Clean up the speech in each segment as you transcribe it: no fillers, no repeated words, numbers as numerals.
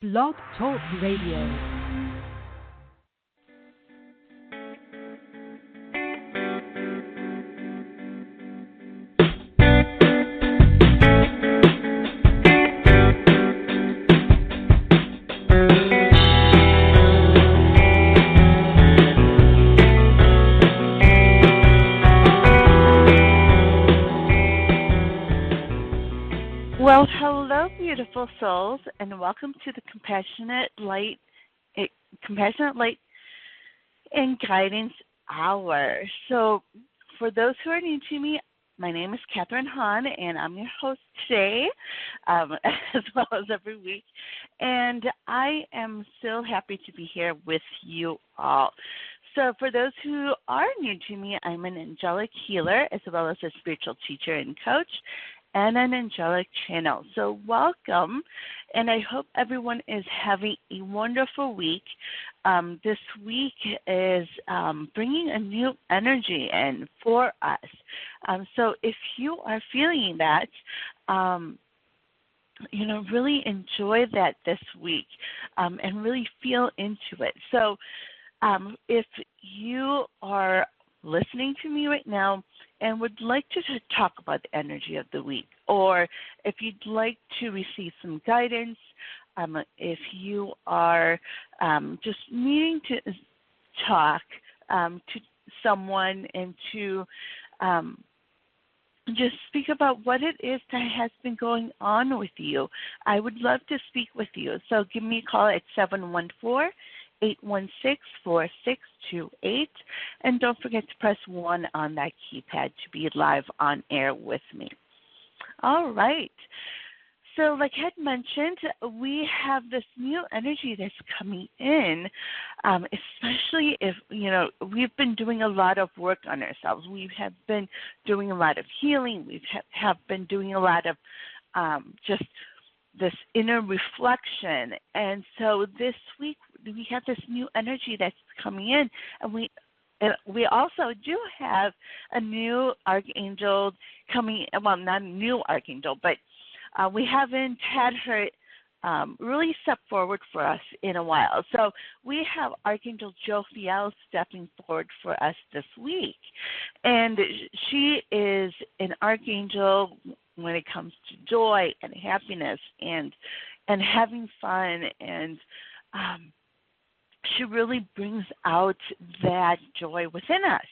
Blog Talk Radio. Well, hello, beautiful souls, and welcome to the Compassionate Light and Guidance Hour. So, for those who are new to me, my name is Catharine Hahn, and I'm your host today, as well as every week. And I am so happy to be here with you all. So, for those who are new to me, I'm an angelic healer, as well as a spiritual teacher and coach, and an angelic channel. So welcome, and I hope everyone is having a wonderful week. This week is bringing a new energy in for us. So if you are feeling that, really enjoy that this week and really feel into it. So if you are listening to me right now and would like to talk about the energy of the week, or if you'd like to receive some guidance, if you are just needing to talk to someone and to just speak about what it is that has been going on with you, I would love to speak with you. So give me a call at 714-816-4628, and don't forget to press 1 on that keypad to be live on air with me. All right. So like I had mentioned, we have this new energy that's coming in, especially if, we've been doing a lot of work on ourselves. We have been doing a lot of healing. We have been doing a lot of just this inner reflection. And so this week we have this new energy that's coming in, and we also do have a new archangel coming. Well, not a new archangel, but we haven't had her really step forward for us in a while. So we have Archangel Jophiel stepping forward for us this week, and she is an archangel when it comes to joy and happiness and having fun, and she really brings out that joy within us.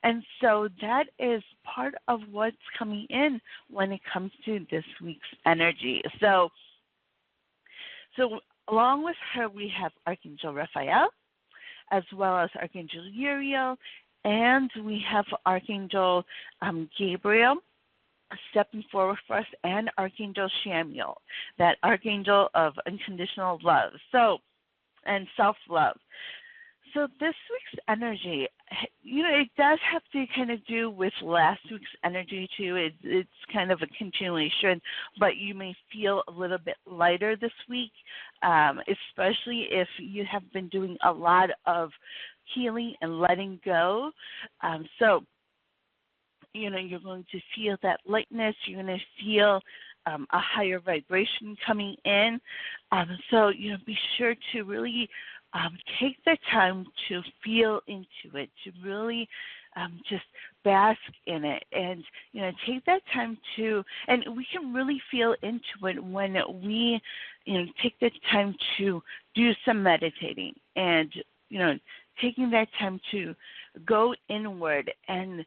And so that is part of what's coming in when it comes to this week's energy. So along with her, we have Archangel Raphael, as well as Archangel Uriel, and we have Archangel Gabriel stepping forward for us, and Archangel Shamiel, that archangel of unconditional love. And self-love. So this week's energy, it does have to kind of do with last week's energy too. It's kind of a continuation, but you may feel a little bit lighter this week, especially if you have been doing a lot of healing and letting go. So you're going to feel that lightness. You're going to feel a higher vibration coming in. So, be sure to really take the time to feel into it, to really just bask in it, and, take that time to, and we can really feel into it when we, take the time to do some meditating and, taking that time to go inward and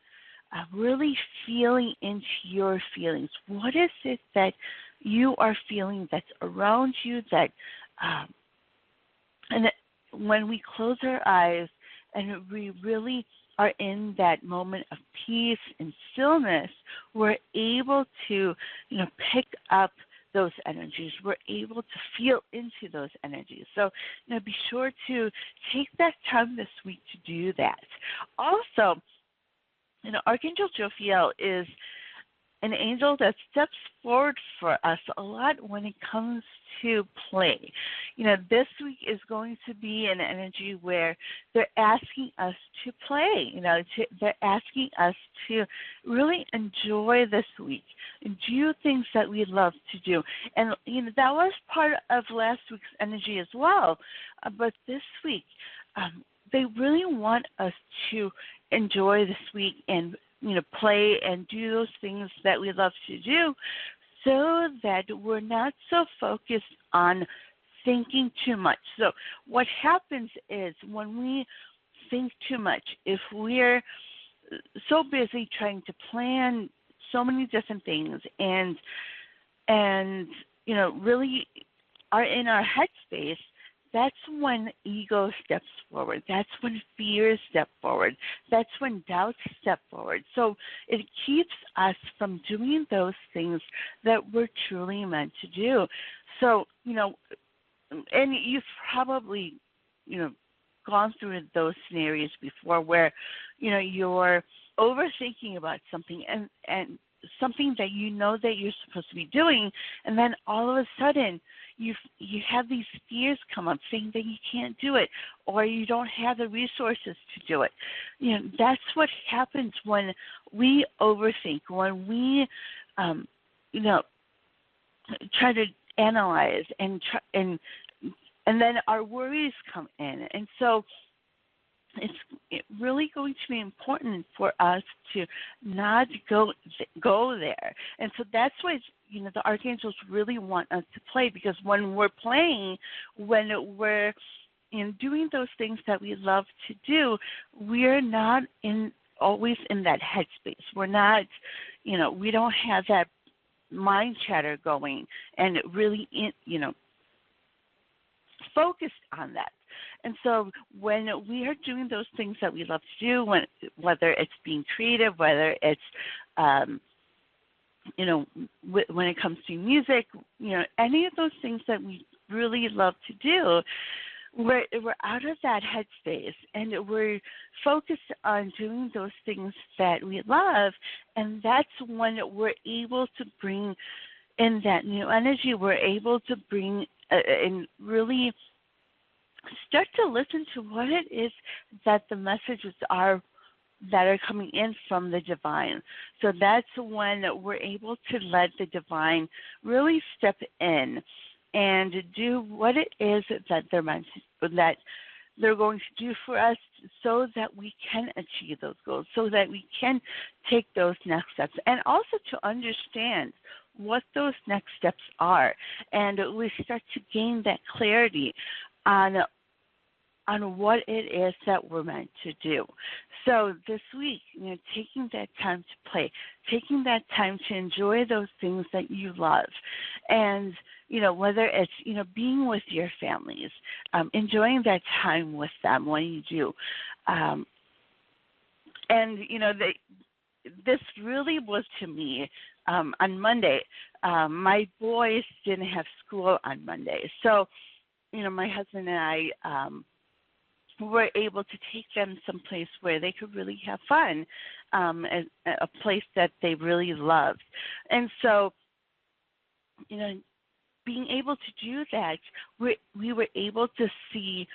really feeling into your feelings. What is it that you are feeling that's around you? And when we close our eyes and we really are in that moment of peace and stillness, we're able to, pick up those energies. We're able to feel into those energies. So, be sure to take that time this week to do that. Also, Archangel Jophiel is an angel that steps forward for us a lot when it comes to play. This week is going to be an energy where they're asking us to play. They're asking us to really enjoy this week and do things that we love to do. And that was part of last week's energy as well. But this week, they really want us to enjoy this week and play and do those things that we love to do, so that we're not so focused on thinking too much. So what happens is when we think too much, if we're so busy trying to plan so many different things and really are in our headspace, that's when ego steps forward. That's when fears step forward. That's when doubts step forward. So it keeps us from doing those things that we're truly meant to do. So, and you've probably, gone through those scenarios before where, you're overthinking about something and something that that you're supposed to be doing, and then all of a sudden you have these fears come up saying that you can't do it or you don't have the resources to do it. That's what happens when we overthink, when we try to analyze and then our worries come in. And so it's really going to be important for us to not go there. And so that's why the archangels really want us to play, because when we're playing, when we're doing those things that we love to do, we're not always in that headspace. We're not, we don't have that mind chatter going and really focused on that. And so when we are doing those things that we love to do, whether it's being creative, whether it's, when it comes to music, any of those things that we really love to do, we're out of that headspace and we're focused on doing those things that we love. And that's when we're able to bring in that new energy. We're able to bring and really start to listen to what it is that the messages are that are coming in from the divine. So that's when we're able to let the divine really step in and do what it is that they're going to do for us, so that we can achieve those goals, so that we can take those next steps, and also to understand what those next steps are. And we start to gain that clarity on what it is that we're meant to do. So this week, taking that time to play, taking that time to enjoy those things that you love, and whether it's being with your families, enjoying that time with them when you do, and this really was to me on Monday. My boys didn't have school on Monday, so my husband and I were able to take them someplace where they could really have fun, a place that they really loved. And so, being able to do that, we were able to see,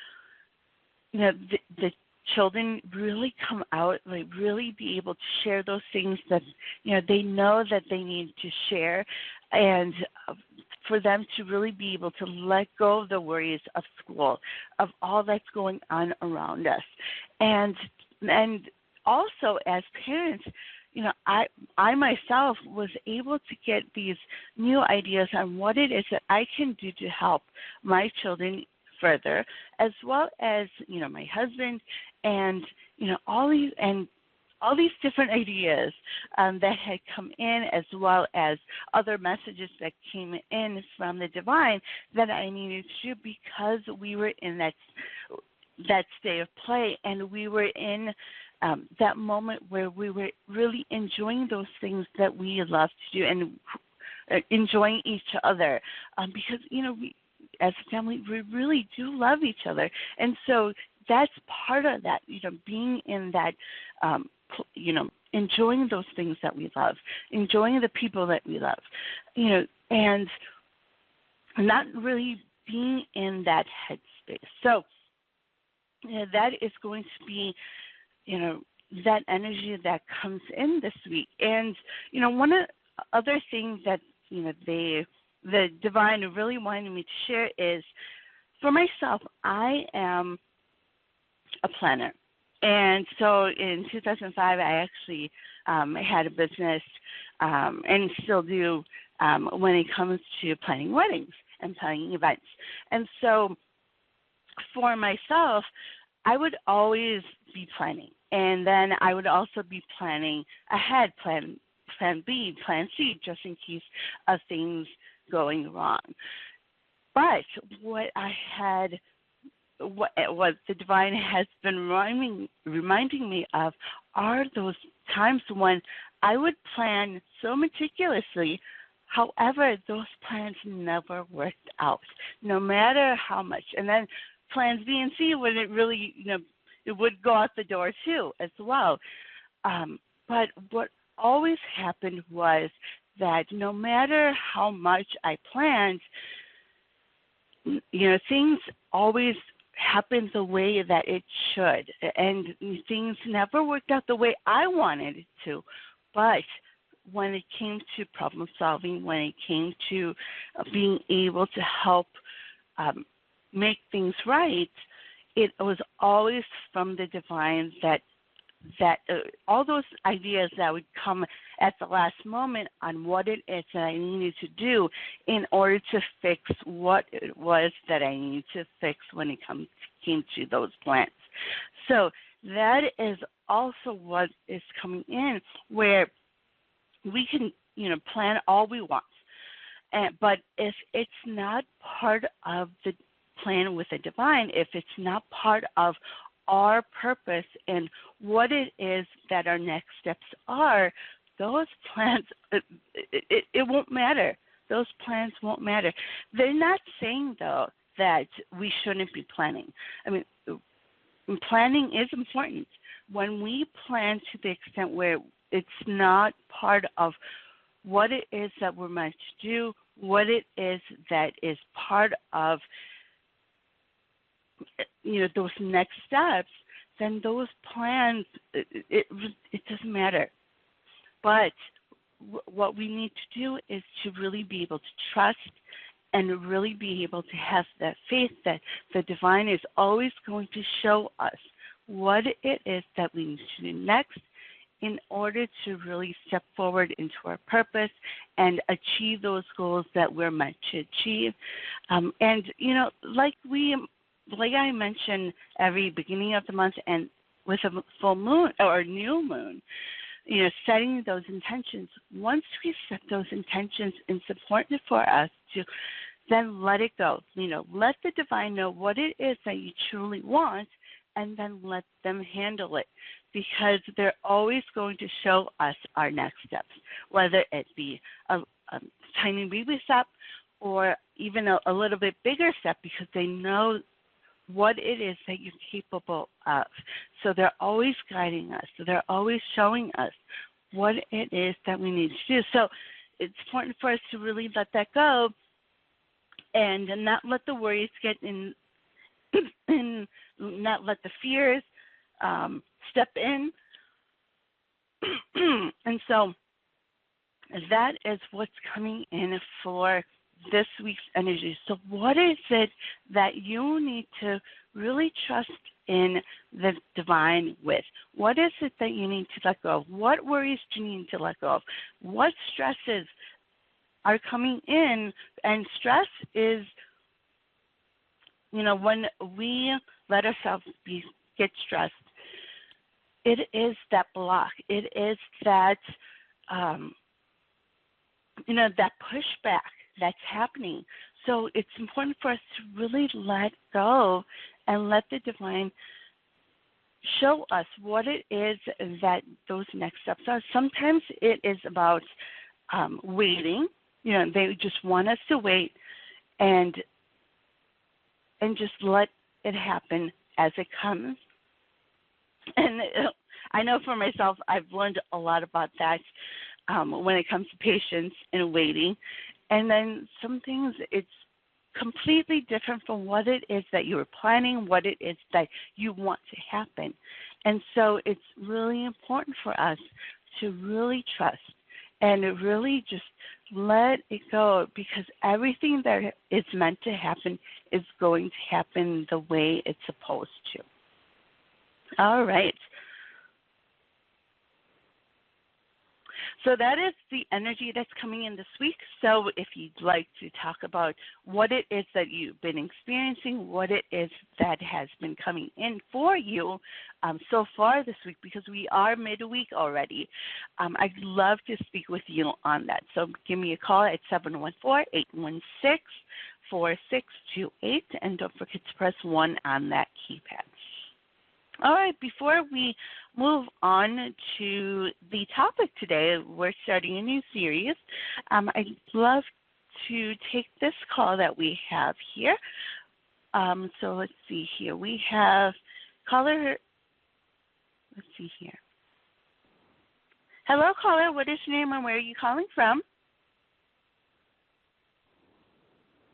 the children really come out, like really be able to share those things that, they know that they need to share, and for them to really be able to let go of the worries of school, of all that's going on around us. And also as parents, I myself was able to get these new ideas on what it is that I can do to help my children further, as well as, my husband, and, all these different ideas that had come in, as well as other messages that came in from the divine that I needed to do, because we were in that state of play, and we were in that moment where we were really enjoying those things that we love to do, and enjoying each other, because we, as a family, we really do love each other. And so that's part of that, being in that, enjoying those things that we love, enjoying the people that we love, and not really being in that headspace. So that is going to be, that energy that comes in this week. And, one of the other things that, the divine really wanted me to share is, for myself, I am a planner. And so in 2005, I actually had a business and still do when it comes to planning weddings and planning events. And so for myself, I would always be planning. And then I would also be planning ahead, plan B, plan C, just in case of things going wrong. But what the divine has been reminding me of are those times when I would plan so meticulously. However, those plans never worked out, no matter how much. And then plans B and C wouldn't really, it would go out the door too as well. But what always happened was that no matter how much I planned, things always happened the way that it should. And things never worked out the way I wanted it to. But when it came to problem solving, when it came to being able to help make things right, it was always from the divine that all those ideas that would come at the last moment on what it is that I needed to do in order to fix what it was that I needed to fix when it came to those plans. So that is also what is coming in, where we can, plan all we want. But if it's not part of the plan with the divine, if it's not part of our purpose and what it is that our next steps are, those plans, it won't matter. Those plans won't matter. They're not saying, though, that we shouldn't be planning. I mean, planning is important. When we plan to the extent where it's not part of what it is that we're meant to do, what it is that is part of those next steps, then those plans, it doesn't matter. But what we need to do is to really be able to trust and really be able to have that faith that the divine is always going to show us what it is that we need to do next in order to really step forward into our purpose and achieve those goals that we're meant to achieve. And, like I mentioned every beginning of the month and with a full moon or new moon, setting those intentions. Once we set those intentions, it's important for us to then let it go. Let the divine know what it is that you truly want, and then let them handle it, because they're always going to show us our next steps, whether it be a tiny baby step or even a little bit bigger step, because they know what it is that you're capable of. So they're always guiding us. So they're always showing us what it is that we need to do. So it's important for us to really let that go and not let the worries get in, and not let the fears step in. And so that is what's coming in for this week's energy. So what is it that you need to really trust in the divine with? What is it that you need to let go of? What worries do you need to let go of? What stresses are coming in? And stress is, when we let ourselves get stressed, it is that block. It is that, that pushback that's happening. So it's important for us to really let go and let the divine show us what it is that those next steps are. Sometimes it is about waiting. They just want us to wait and just let it happen as it comes. And I know for myself, I've learned a lot about that when it comes to patience and waiting. And then some things, it's completely different from what it is that you were planning, what it is that you want to happen. And so it's really important for us to really trust and really just let it go, because everything that is meant to happen is going to happen the way it's supposed to. All right. So that is the energy that's coming in this week. So if you'd like to talk about what it is that you've been experiencing, what it is that has been coming in for you so far this week, because we are midweek already, I'd love to speak with you on that. So give me a call at 714-816-4628, and don't forget to press 1 on that keypad. All right, before we move on to the topic today, we're starting a new series. I'd love to take this call that we have here. So let's see here. We have caller. Let's see here. Hello, caller. What is your name and where are you calling from?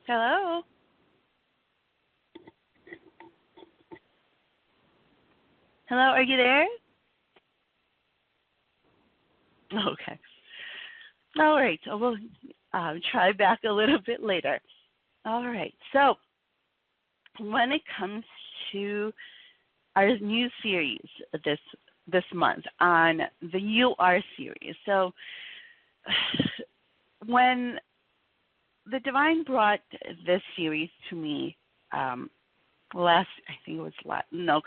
Hello. Hello, are you there? Okay. All right. So we'll try back a little bit later. All right. So when it comes to our new series this month on the You Are series, so when the Divine brought this series to me a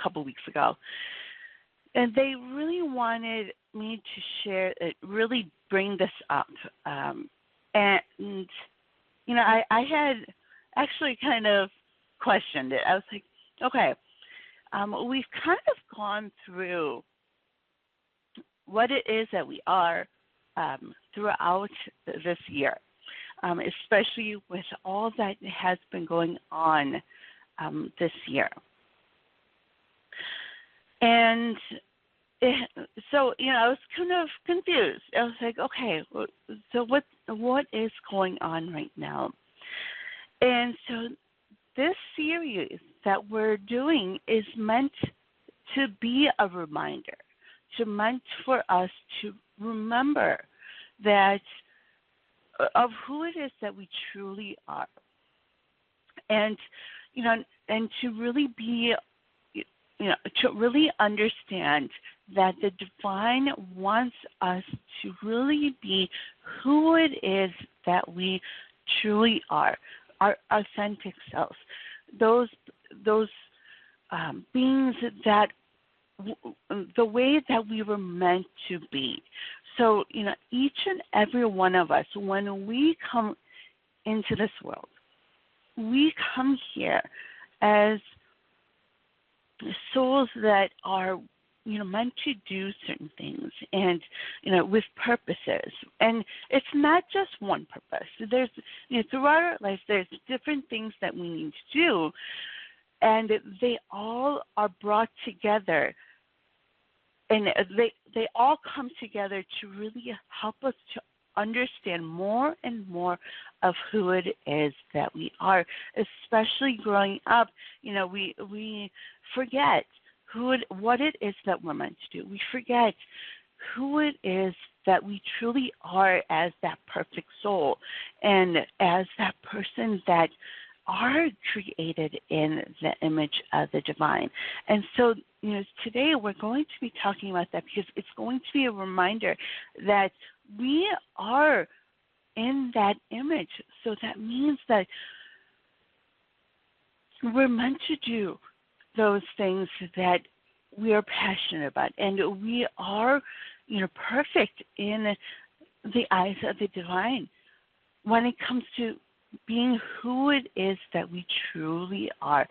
couple weeks ago, and they really wanted me to share it, really bring this up. And, I had actually kind of questioned it. I was like, okay, we've kind of gone through what it is that we are throughout this year, especially with all that has been going on this year. And so, I was kind of confused. I was like, okay, so what is going on right now? And so this series that we're doing is meant to be a reminder, meant for us to remember that of who it is that we truly are. And, and to really be, to really understand that the Divine wants us to really be who it is that we truly are, our authentic selves, those beings that the way that we were meant to be. So, each and every one of us, when we come into this world, we come here as souls that are, meant to do certain things and, with purposes. And it's not just one purpose. There's, throughout our life, there's different things that we need to do, and they all are brought together. And they all come together to really help us to understand more and more of who it is that we are. Especially growing up, we forget what it is that we're meant to do. We forget who it is that we truly are as that perfect soul and as that person that are created in the image of the Divine. And so, today we're going to be talking about that because it's going to be a reminder that we are in that image. So that means that we're meant to do those things that we are passionate about, and we are, perfect in the eyes of the Divine when it comes to being who it is that we truly are.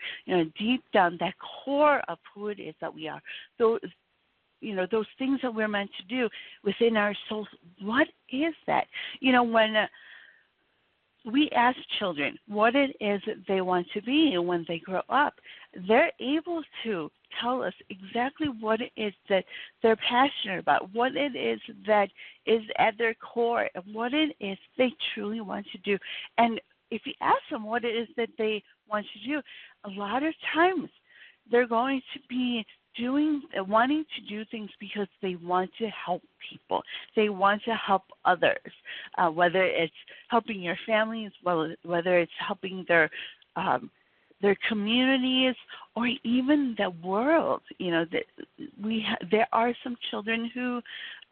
Deep down, that core of who it is that we are. Those things that we're meant to do within our souls. What is that? we ask children what it is that they want to be when they grow up, they're able to tell us exactly what it is that they're passionate about, what it is that is at their core, and what it is they truly want to do. And if you ask them what it is that they want to do, a lot of times they're going to be wanting to do things because they want to help people. They want to help others, whether it's helping your families, whether it's helping their communities, or even the world. You know, there are some children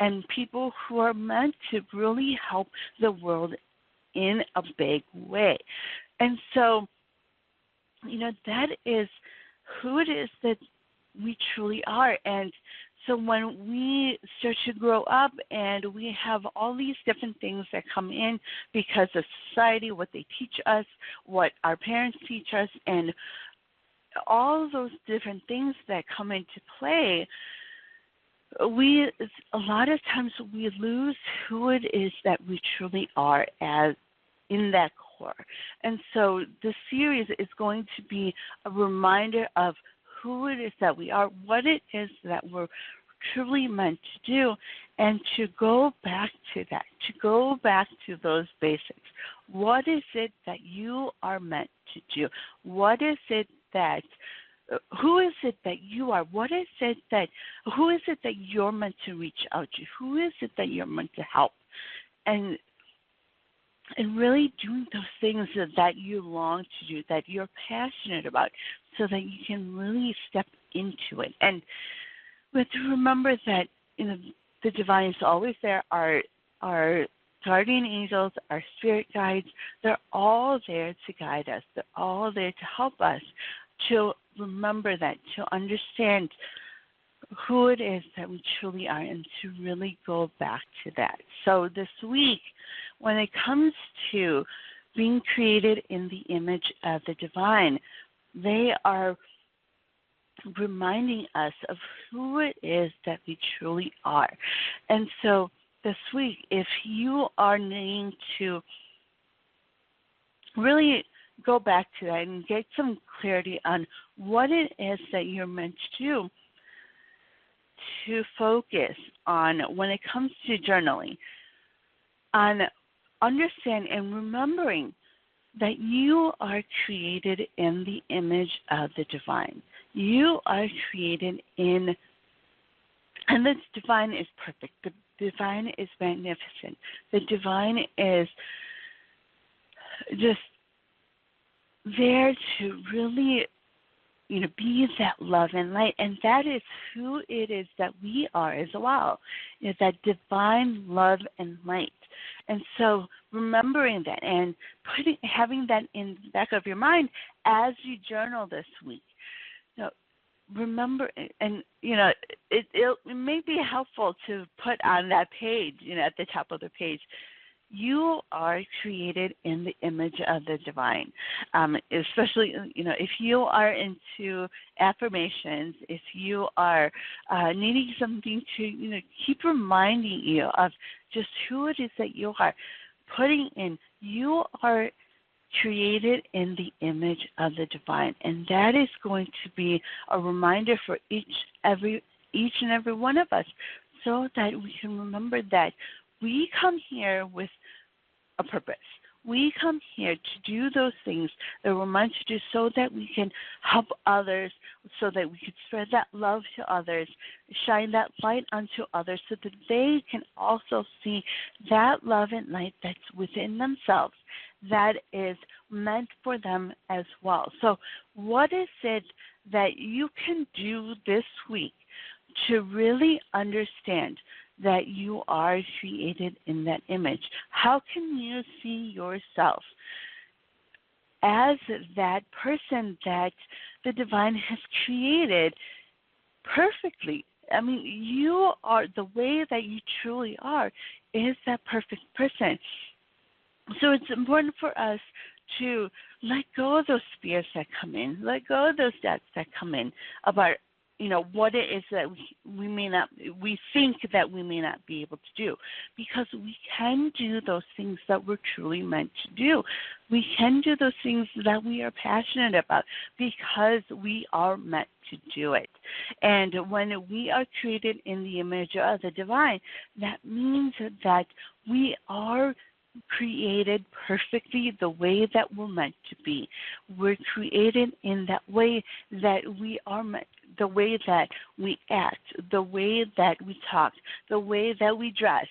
and people who are meant to really help the world in a big way. And so, you know, that is who it is that we truly are. And so when we start to grow up and we have all these different things that come in because of society, what they teach us, what our parents teach us, and all of those different things that come into play, a lot of times we lose who it is that we truly are as in that core. And so the series is going to be a reminder of who it is that we are, what it is that we're truly meant to do, and to go back to that, to go back to those basics. What is it that you are meant to do? What is it that, who is it that you are? Who is it that you're meant to reach out to? Who is it that you're meant to help? And really doing those things that you long to do, that you're passionate about, so that you can really step into it. And we have to remember that, you know, the divine is always there. Our guardian angels, our spirit guides, they're all there to guide us. They're all there to help us to remember that, to understand who it is that we truly are, and to really go back to that. So this week, when it comes to being created in the image of the divine, they are reminding us of who it is that we truly are. And so this week, if you are needing to really go back to that and get some clarity on what it is that you're meant to do, to focus on when it comes to journaling, on understand and remembering that you are created in the image of the divine. You are created and the divine is perfect. The divine is magnificent. The divine is just there to really, you know, be that love and light. And that is who it is that we are as well, is that divine love and light. And so remembering that and having that in the back of your mind as you journal this week. You know, remember, and you know, it may be helpful to put on that page, you know, at the top of the page, you are created in the image of the divine. Especially, you know, if you are into affirmations, if you are needing something to, you know, keep reminding you of just who it is that you are, putting in, you are created in the image of the divine. And that is going to be a reminder for each and every one of us, so that we can remember that we come here with a purpose. We come here to do those things that we're meant to do, so that we can help others, so that we can spread that love to others, shine that light onto others, so that they can also see that love and light that's within themselves, that is meant for them as well. So what is it that you can do this week to really understand that you are created in that image? How can you see yourself as that person that the divine has created perfectly? I mean, you are, the way that you truly are is that perfect person. So it's important for us to let go of those fears that come in, let go of those doubts that come in about, what it is that we think that we may not be able to do, because we can do those things that we're truly meant to do. We can do those things that we are passionate about because we are meant to do it. And when we are created in the image of the divine, that means that we are created perfectly the way that we're meant to be. We're created in that way that we are meant, the way that we act, the way that we talk, the way that we dress.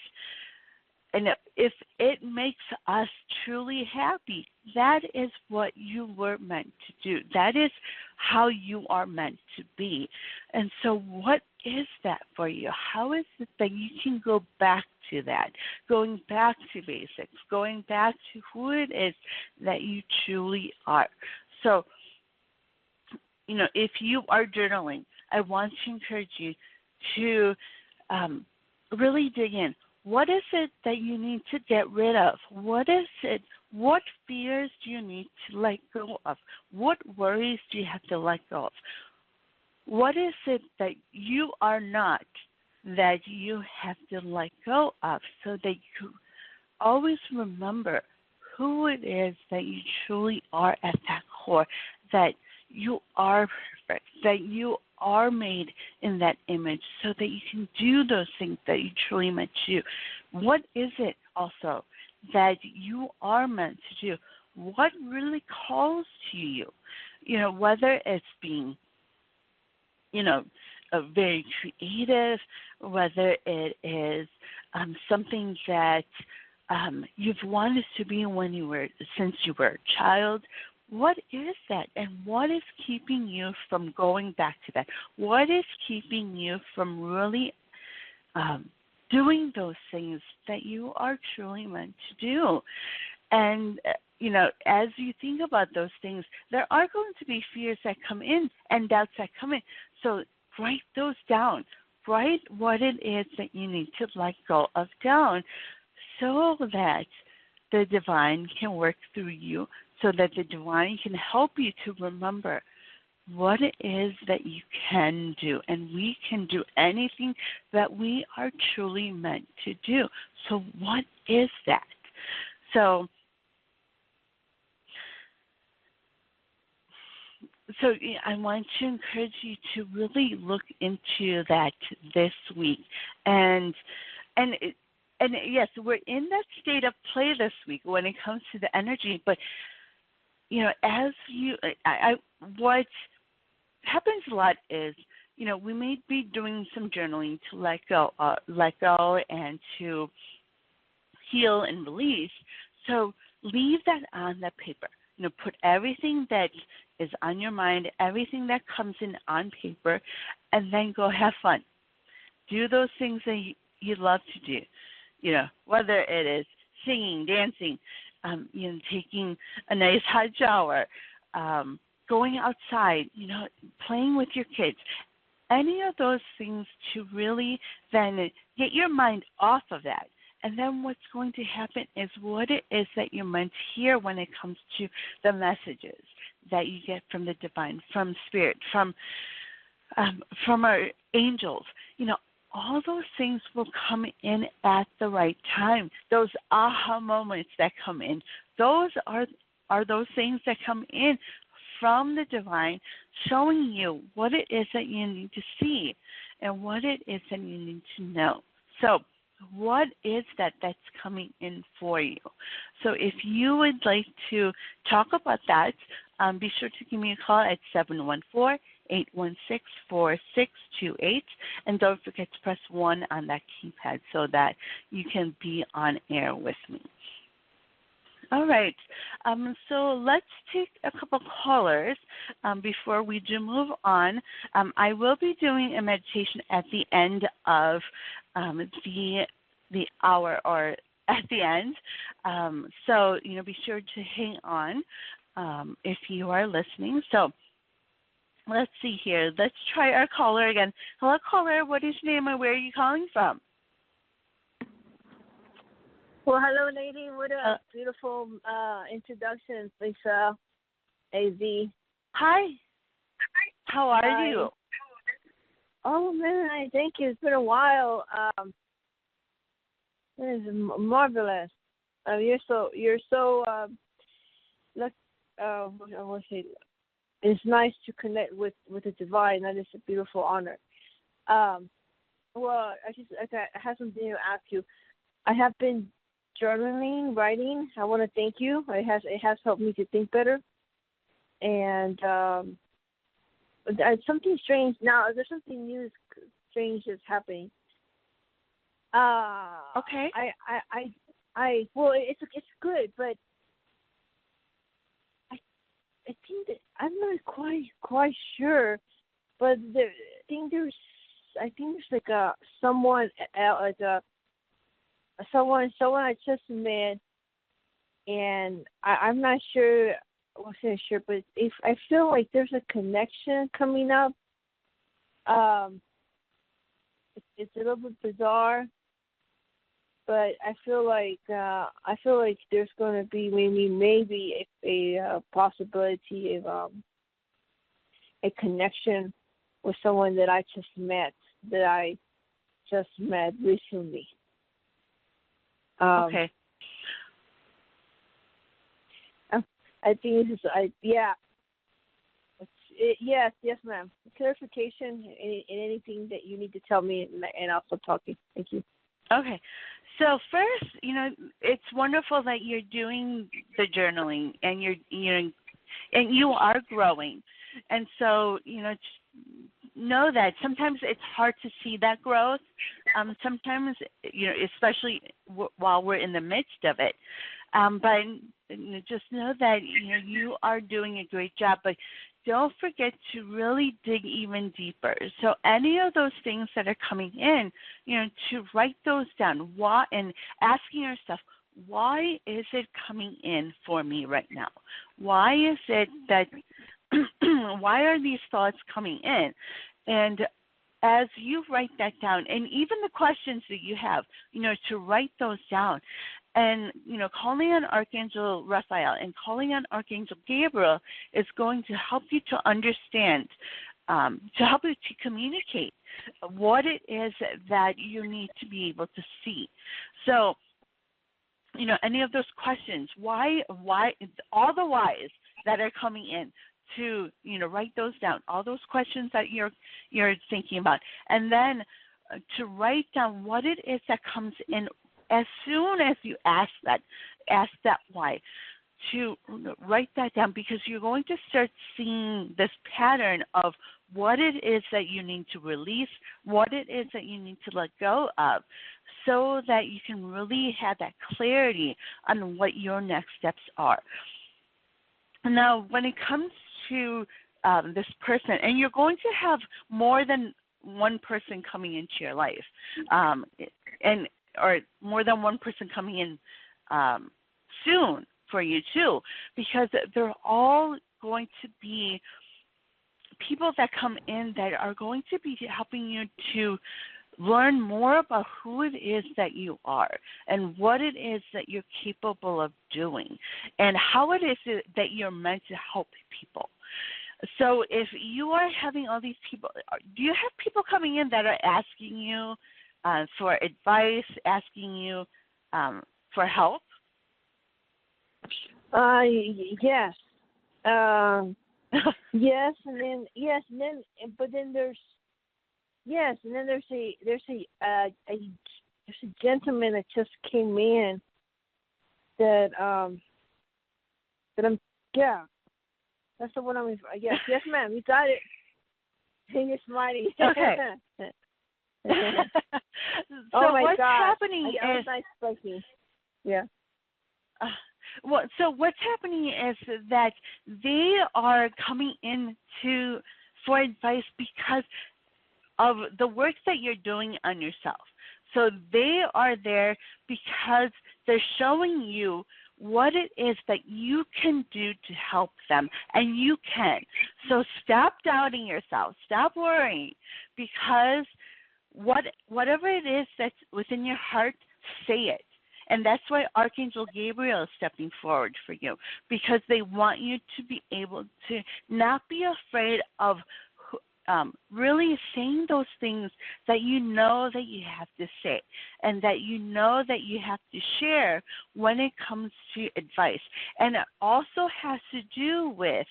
And if it makes us truly happy, that is what you were meant to do. That is how you are meant to be. And so what is that for you? How is it that you can go back to that, going back to basics, going back to who it is that you truly are? So, if you are journaling, I want to encourage you to really dig in. What is it that you need to get rid of? What is it? What fears do you need to let go of? What worries do you have to let go of? What is it that you are not that you have to let go of, so that you always remember who it is that you truly are at that core, that you are perfect, that you are made in that image, so that you can do those things that you truly meant to do. What is it also that you are meant to do? What really calls to you? Whether it's being, very creative, whether it is something that you've wanted to be since you were a child. What is that? And what is keeping you from going back to that? What is keeping you from really doing those things that you are truly meant to do? And, as you think about those things, there are going to be fears that come in and doubts that come in. So write those down. Write what it is that you need to let go of down, so that the divine can work through you, so that the divine can help you to remember what it is that you can do. And we can do anything that we are truly meant to do. So what is that? So I want to encourage you to really look into that this week. And yes, we're in that state of play this week when it comes to the energy. But as what happens a lot is, we may be doing some journaling to let go, and to heal and release. So leave that on the paper. Put everything that is on your mind, everything that comes in on paper, and then go have fun. Do those things that you love to do. Whether it is singing, dancing, taking a nice hot shower, going outside, playing with your kids. Any of those things to really then get your mind off of that. And then what's going to happen is what it is that you're meant to hear when it comes to the messages that you get from the divine, from spirit, from our angels. All those things will come in at the right time. Those aha moments that come in, those are those things that come in from the divine, showing you what it is that you need to see and what it is that you need to know. So what is that's coming in for you? So if you would like to talk about that, be sure to give me a call at 714-816-4628. And don't forget to press 1 on that keypad so that you can be on air with me. All right. So let's take a couple callers before we do move on. I will be doing a meditation at the end of the hour, or at the end. So be sure to hang on if you are listening. So let's see here. Let's try our caller again. Hello, caller. What is your name and where are you calling from? Well, hello, lady. What a beautiful introduction, Lisa. AZ. Hi. How are Hi. you? Oh man, I thank you. It's been a while. It is marvelous. You're so look. I want to say it's nice to connect with the divine. That is a beautiful honor. Well, I have something to ask you. I have been journaling, writing. I want to thank you. It has helped me to think better. And something strange now. There's something new, strange that's happening. Okay. Well, it's good, but I think that I'm not quite sure, but there's like someone I just met, and I'm not sure. I wasn't sure, but if I feel like there's a connection coming up, it's a little bit bizarre, but I feel like there's going to be maybe a possibility of a connection with someone that I just met recently. Okay. I think this is yeah. Yes, ma'am. Clarification in anything that you need to tell me, and I'll stop talking. Thank you. Okay. So first, it's wonderful that you're doing the journaling and and you are growing. And so, know that sometimes it's hard to see that growth. Sometimes, especially while we're in the midst of it. But just know that you are doing a great job. But don't forget to really dig even deeper. So any of those things that are coming in, to write those down. Why, and asking yourself, why is it coming in for me right now? Why is it that? Why are these thoughts coming in? And as you write that down, and even the questions that you have, to write those down, and calling on Archangel Raphael and calling on Archangel Gabriel is going to help you to understand, to help you to communicate what it is that you need to be able to see. So, any of those questions, why, all the whys that are coming in, to write those down, all those questions that you're thinking about, and then to write down what it is that comes in as soon as you ask that why, to write that down, because you're going to start seeing this pattern of what it is that you need to release, what it is that you need to let go of, so that you can really have that clarity on what your next steps are. Now, when it comes to this person, and you're going to have more than one person coming into your life, or more than one person coming in soon for you too, because they're all going to be people that come in that are going to be helping you to learn more about who it is that you are and what it is that you're capable of doing and how it is that you're meant to help people. So if you are having all these people, do you have people coming in that are asking you for advice, asking you for help? Yes. Yes, but then there's a gentleman that just came in that I'm that's the one I'm yes ma'am, you got it. You're smiling. Okay. So oh my what's God. happening is nice speaking. Yeah. So what's happening is that they are coming in for advice because of the work that you're doing on yourself. So they are there because they're showing you what it is that you can do to help them, and you can. So stop doubting yourself. Stop worrying, because whatever it is that's within your heart, say it. And that's why Archangel Gabriel is stepping forward for you, because they want you to be able to not be afraid of really saying those things that you know that you have to say and that you know that you have to share when it comes to advice. And it also has to do with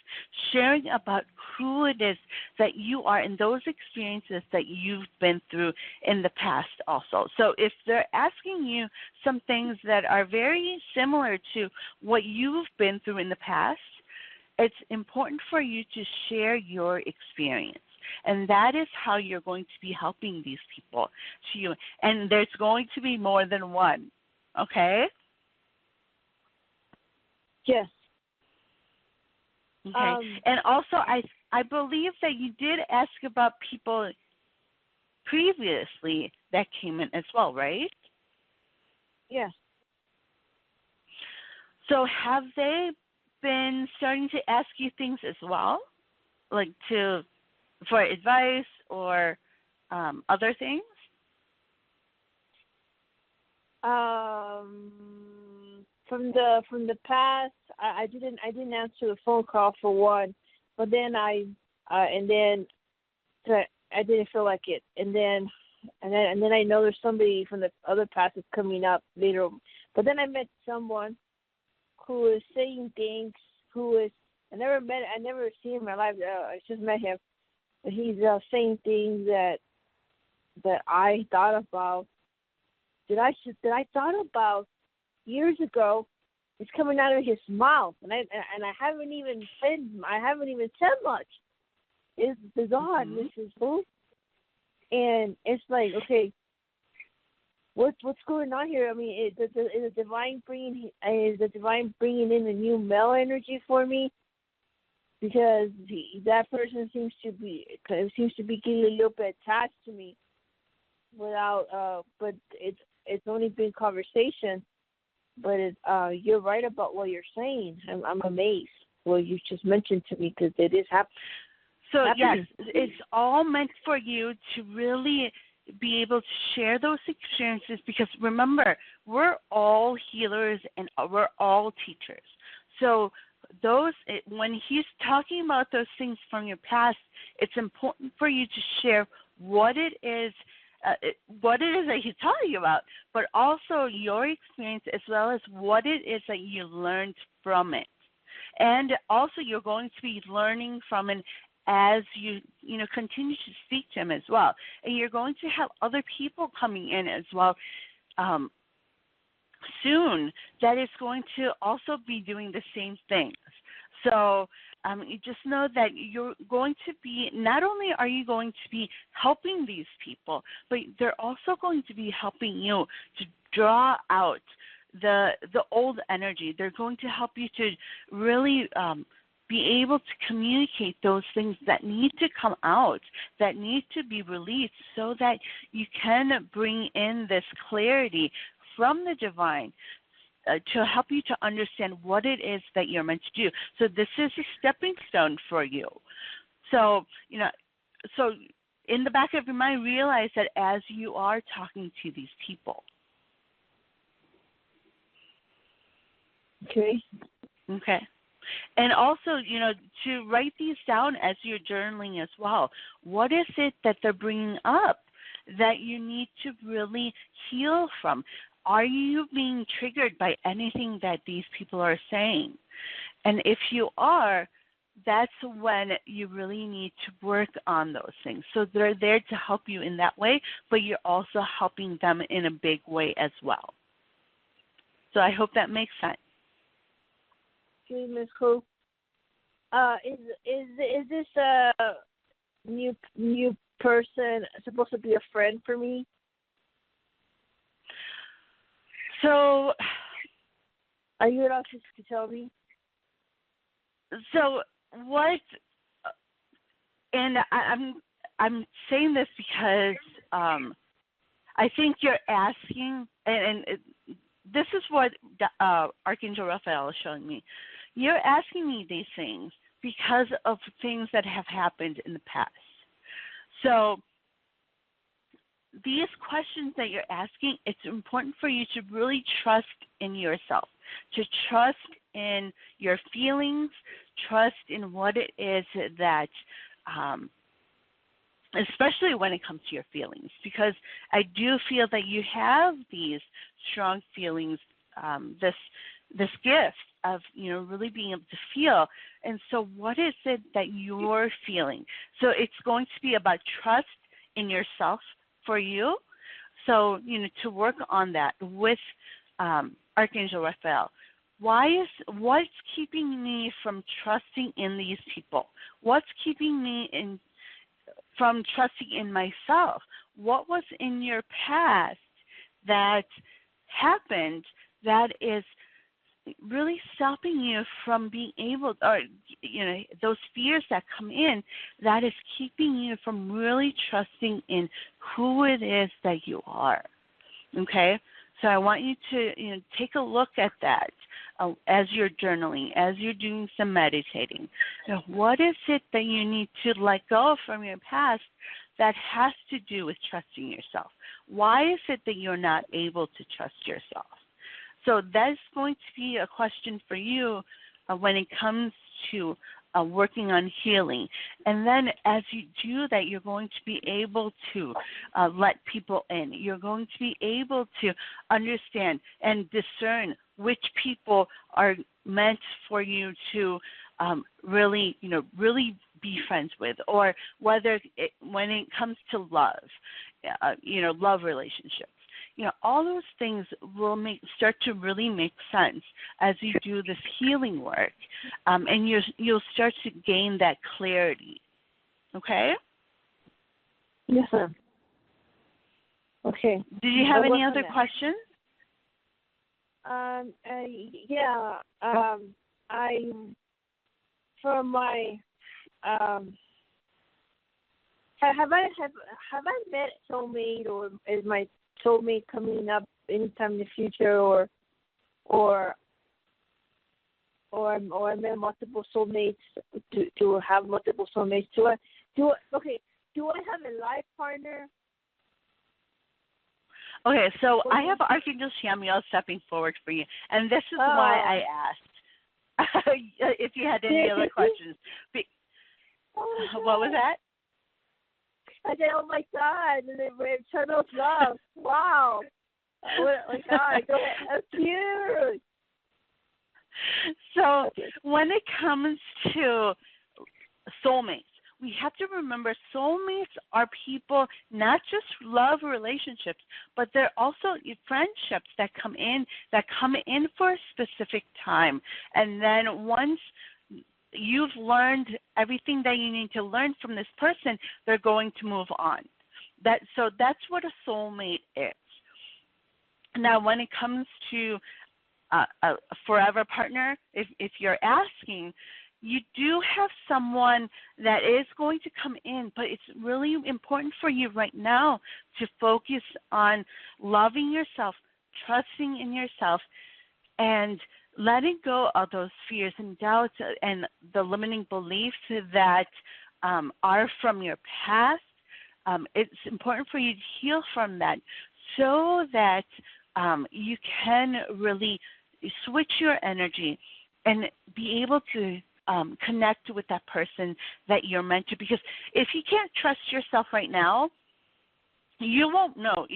sharing about who it is that you are and those experiences that you've been through in the past also. So if they're asking you some things that are very similar to what you've been through in the past, it's important for you to share your experience. And that is how you're going to be helping these people to you. And there's going to be more than one. Okay? Yes. Okay. And also, I believe that you did ask about people previously that came in as well, right? Yes. So have they been starting to ask you things as well, like for advice or other things? From the past, I didn't answer the phone call for one, but then I didn't feel like it, and then I know there's somebody from the other past that's coming up later, but then I met someone who is saying things. I never seen him in my life. I just met him, but he's saying things that I thought about. That I thought about years ago. It's coming out of his mouth, and I haven't even said much. It's bizarre. Mm-hmm. This is cool, and it's like, okay, what's going on here? I mean, is the divine bringing in a new male energy for me? Because that person seems to be getting a little bit attached to me, but it's only been conversation. But you're right about what you're saying. I'm amazed. Well, you just mentioned to me because it is happening. So yes, it's all meant for you to really be able to share those experiences, because remember, we're all healers and we're all teachers. So when he's talking about those things from your past, it's important for you to share what it is that he's talking about, but also your experience as well as what it is that you learned from it. And also you're going to be learning from it as you continue to speak to him as well. And you're going to have other people coming in as well soon that is going to also be doing the same things. So you just know that you're going to be, not only are you going to be helping these people, but they're also going to be helping you to draw out the old energy. They're going to help you to really be able to communicate those things that need to come out, that need to be released, so that you can bring in this clarity from the divine to help you to understand what it is that you're meant to do. So this is a stepping stone for you. So, so in the back of your mind, realize that as you are talking to these people. Okay. Okay. And also, to write these down as you're journaling as well. What is it that they're bringing up that you need to really heal from? Are you being triggered by anything that these people are saying? And if you are, that's when you really need to work on those things. So they're there to help you in that way, but you're also helping them in a big way as well. So I hope that makes sense. Okay, Ms. Cole. Is this a new person supposed to be a friend for me? So, are you allowed to tell me? So what? And I'm saying this because I think you're asking, and this is what Archangel Raphael is showing me. You're asking me these things because of things that have happened in the past. So these questions that you're asking, it's important for you to really trust in yourself, to trust in your feelings, trust in what it is that especially when it comes to your feelings, because I do feel that you have these strong feelings, this gift of really being able to feel. And so what is it that you're feeling? So it's going to be about trust in yourself for you. So to work on that with Archangel Raphael. What's keeping me from trusting in these people? What's keeping me from trusting in myself? What was in your past that happened that is really stopping you from being able, or those fears that come in, that is keeping you from really trusting in who it is that you are? Okay, so I want you to take a look at that as you're journaling, as you're doing some meditating. What is it that you need to let go from your past that has to do with trusting yourself? Why is it that you're not able to trust yourself? So that's going to be a question for you when it comes to working on healing. And then as you do that, you're going to be able to let people in. You're going to be able to understand and discern which people are meant for you to really be friends with, or whether when it comes to love, love relationships. All those things will start to really make sense as you do this healing work, and you'll start to gain that clarity. Okay? Yes, ma'am. Okay. Did you have any other questions? Yeah. I for my have I met soulmate, or is my soulmate coming up anytime in the future, or I met multiple soulmates to have multiple soulmates? Do I have a life partner? Okay, so I have Archangel Samuel stepping forward for you, and this is why I asked if you had any other questions. What was that? I said, "Oh my God!" And then eternal love. Wow! Oh my God! Go ahead. That's cute. So when it comes to soulmates, we have to remember soulmates are people, not just love relationships, but they're also friendships that come in for a specific time. And then once you've learned everything that you need to learn from this person, they're going to move on. So that's what a soulmate is. Now, when it comes to a forever partner, if you're asking, you do have someone that is going to come in, but it's really important for you right now to focus on loving yourself, trusting in yourself, and letting go of those fears and doubts and the limiting beliefs that are from your past. It's important for you to heal from that so that you can really switch your energy and be able to connect with that person that you're meant to. Because if you can't trust yourself right now, you won't know.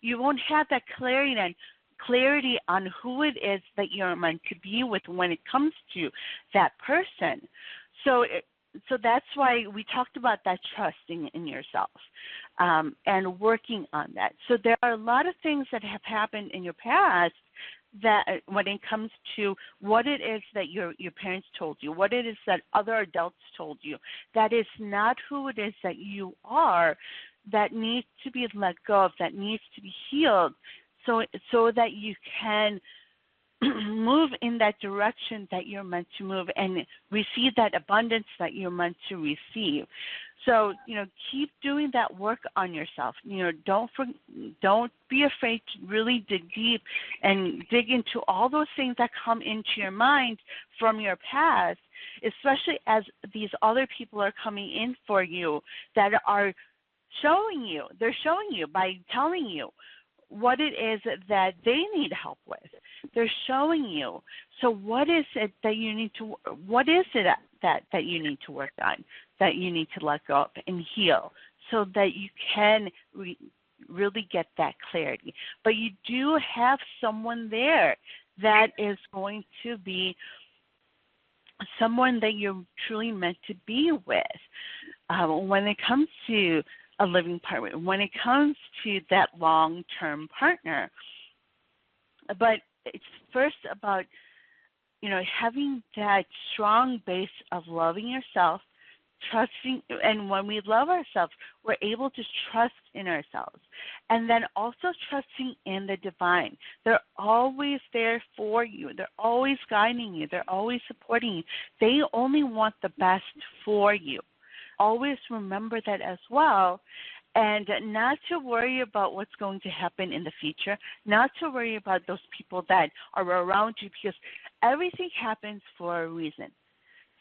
You won't have that clarity on who it is that you're meant to be with when it comes to that person. So that's why we talked about that trusting in yourself and working on that. So there are a lot of things that have happened in your past that when it comes to what it is that your parents told you, what it is that other adults told you, that is not who it is that you are, that needs to be let go of, that needs to be healed, so that you can move in that direction that you're meant to move and receive that abundance that you're meant to receive. So, keep doing that work on yourself. Don't be afraid to really dig deep and dig into all those things that come into your mind from your past, especially as these other people are coming in for you that are showing you by telling you what it is that they need help with. They're showing you. So what is it that you need to, what is it that you need to work on, that you need to let go of and heal, so that you can really get that clarity. But you do have someone there that is going to be someone that you're truly meant to be with. When it comes to a living partner, when it comes to that long-term partner. But it's first about, having that strong base of loving yourself, trusting, and when we love ourselves, we're able to trust in ourselves. And then also trusting in the divine. They're always there for you. They're always guiding you. They're always supporting you. They only want the best for you. Always remember that as well. And not to worry about what's going to happen in the future, not to worry about those people that are around you, because everything happens for a reason.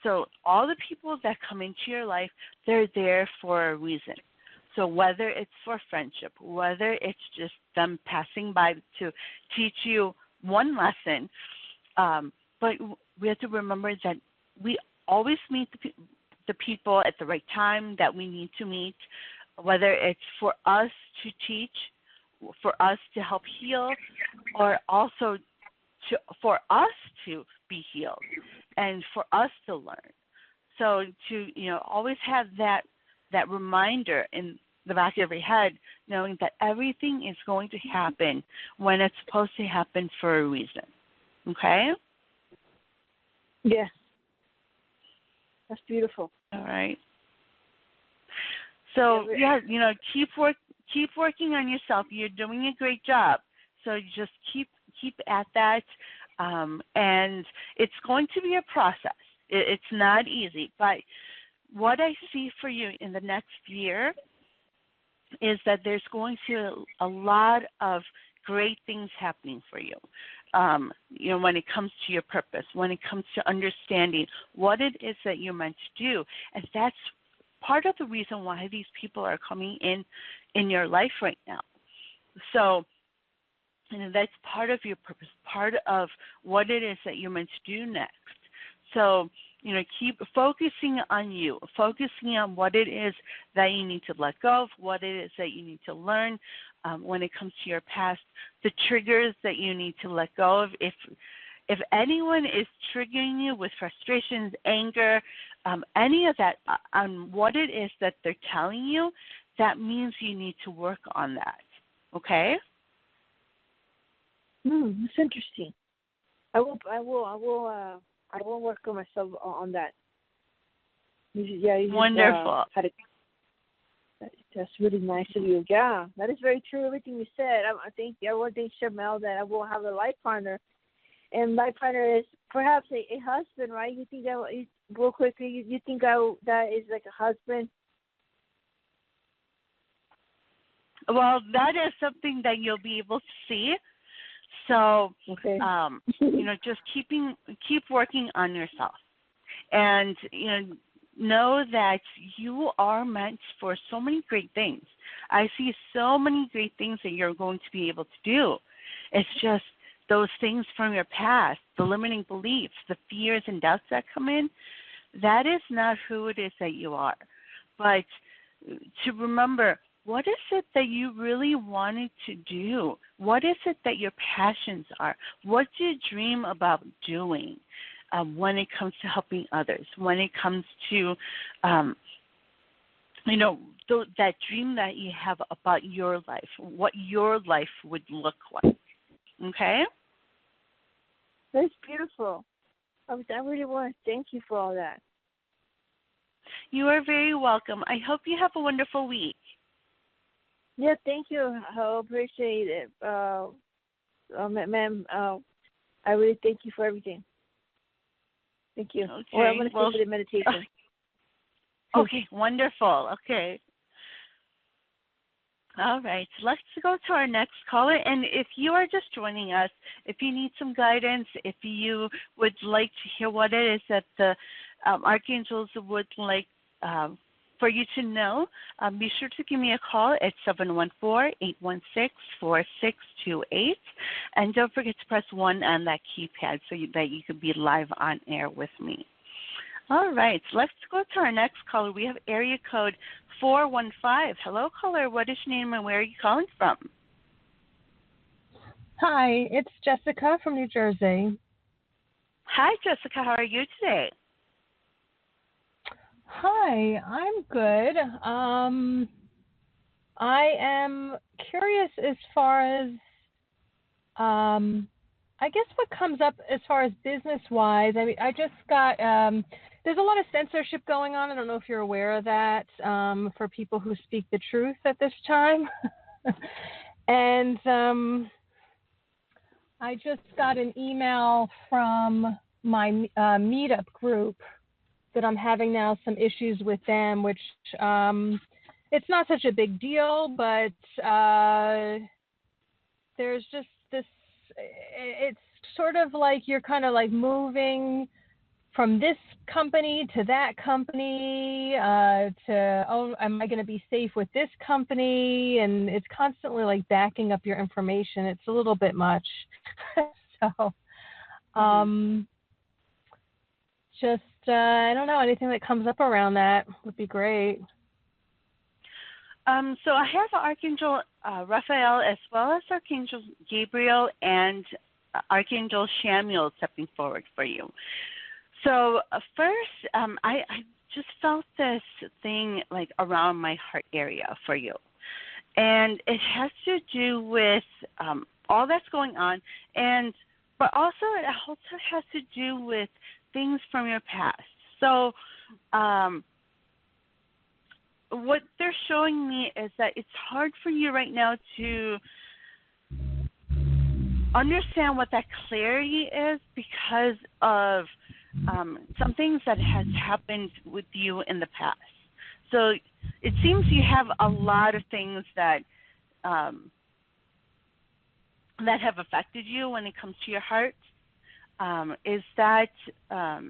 So all the people that come into your life, they're there for a reason. So whether it's for friendship, whether it's just them passing by to teach you one lesson, but we have to remember that we always meet the people at the right time that we need to meet, whether it's for us to teach, for us to help heal, or also for us to be healed and for us to learn. So to always have that reminder in the back of your head, knowing that everything is going to happen when it's supposed to happen for a reason. Okay? Yes. That's beautiful. All right. So keep working on yourself. You're doing a great job. So just keep at that, and it's going to be a process. It's not easy, but what I see for you in the next year is that there's going to be a lot of great things happening for you. When it comes to your purpose, when it comes to understanding what it is that you're meant to do, and that's part of the reason why these people are coming in your life right now. So, that's part of your purpose, part of what it is that you're meant to do next. So, keep focusing on you, focusing on what it is that you need to let go of, what it is that you need to learn when it comes to your past, the triggers that you need to let go of. If anyone is triggering you with frustrations, anger, any of that, on what it is that they're telling you, that means you need to work on that. Okay? That's interesting. I will work on myself on that. Wonderful. That's really nice of you. Yeah, that is very true. Everything you said. I think Shamel, that I will have a life partner, and my partner is perhaps a husband, right? You think that real quickly? You think that is like a husband? Well, that is something that you'll be able to see. So, okay. Just keep working on yourself, and know that you are meant for so many great things. I see so many great things that you're going to be able to do. It's just those things from your past, the limiting beliefs, the fears and doubts that come in. That is not who it is that you are. But to remember, what is it that you really wanted to do? What is it that your passions are? What do you dream about doing when it comes to helping others? When it comes to, that dream that you have about your life, what your life would look like. Okay? That's beautiful. I really want to thank you for all that. You are very welcome. I hope you have a wonderful week. Yeah, thank you. I appreciate it. Ma'am, I really thank you for everything. Thank you. Okay. Well, I'm going to start with the meditation. Okay, wonderful. Okay. All right, let's go to our next caller. And if you are just joining us, if you need some guidance, if you would like to hear what it is that the archangels would like for you to know, be sure to give me a call at 714-816-4628. And don't forget to press 1 on that keypad so that you can be live on air with me. All right, let's go to our next caller. We have area code 415. Hello, caller. What is your name and where are you calling from? Hi, it's Jessica from New Jersey. Hi, Jessica. How are you today? Hi, I'm good. I am curious as far as, I guess what comes up as far as business-wise. I mean, I just got, there's a lot of censorship going on. I don't know if you're aware of that, for people who speak the truth at this time. And I just got an email from my meetup group that I'm having now some issues with them, which it's not such a big deal, but there's just this, it's sort of like you're kind of like moving from this company to that company to, oh, am I going to be safe with this company? And it's constantly like backing up your information. It's a little bit much. So just, I don't know, anything that comes up around that would be great. So I have Archangel Raphael as well as Archangel Gabriel and Archangel Samuel stepping forward for you. So first, I just felt this thing like around my heart area for you. And it has to do with all that's going on, but also it also has to do with things from your past. So what they're showing me is that it's hard for you right now to understand what that clarity is because of some things that has happened with you in the past. So it seems you have a lot of things that that have affected you when it comes to your heart. Is that are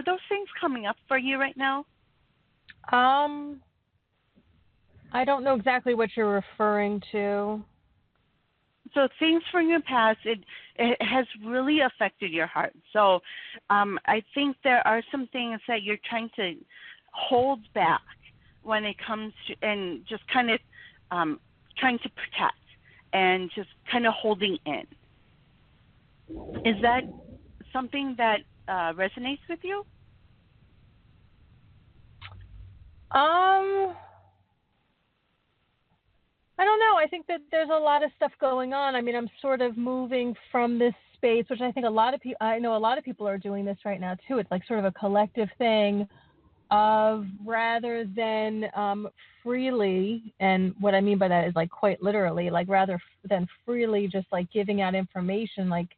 those things coming up for you right now? I don't know exactly what you're referring to. So things from your past, it has really affected your heart. So I think there are some things that you're trying to hold back when it comes to, and just kind of trying to protect and just kind of holding in. Is that something that resonates with you? I don't know. I think that there's a lot of stuff going on. I mean, I'm sort of moving from this space, which I think I know a lot of people are doing this right now too. It's like sort of a collective thing of rather than freely, and what I mean by that is like quite literally, like rather than freely just like giving out information, like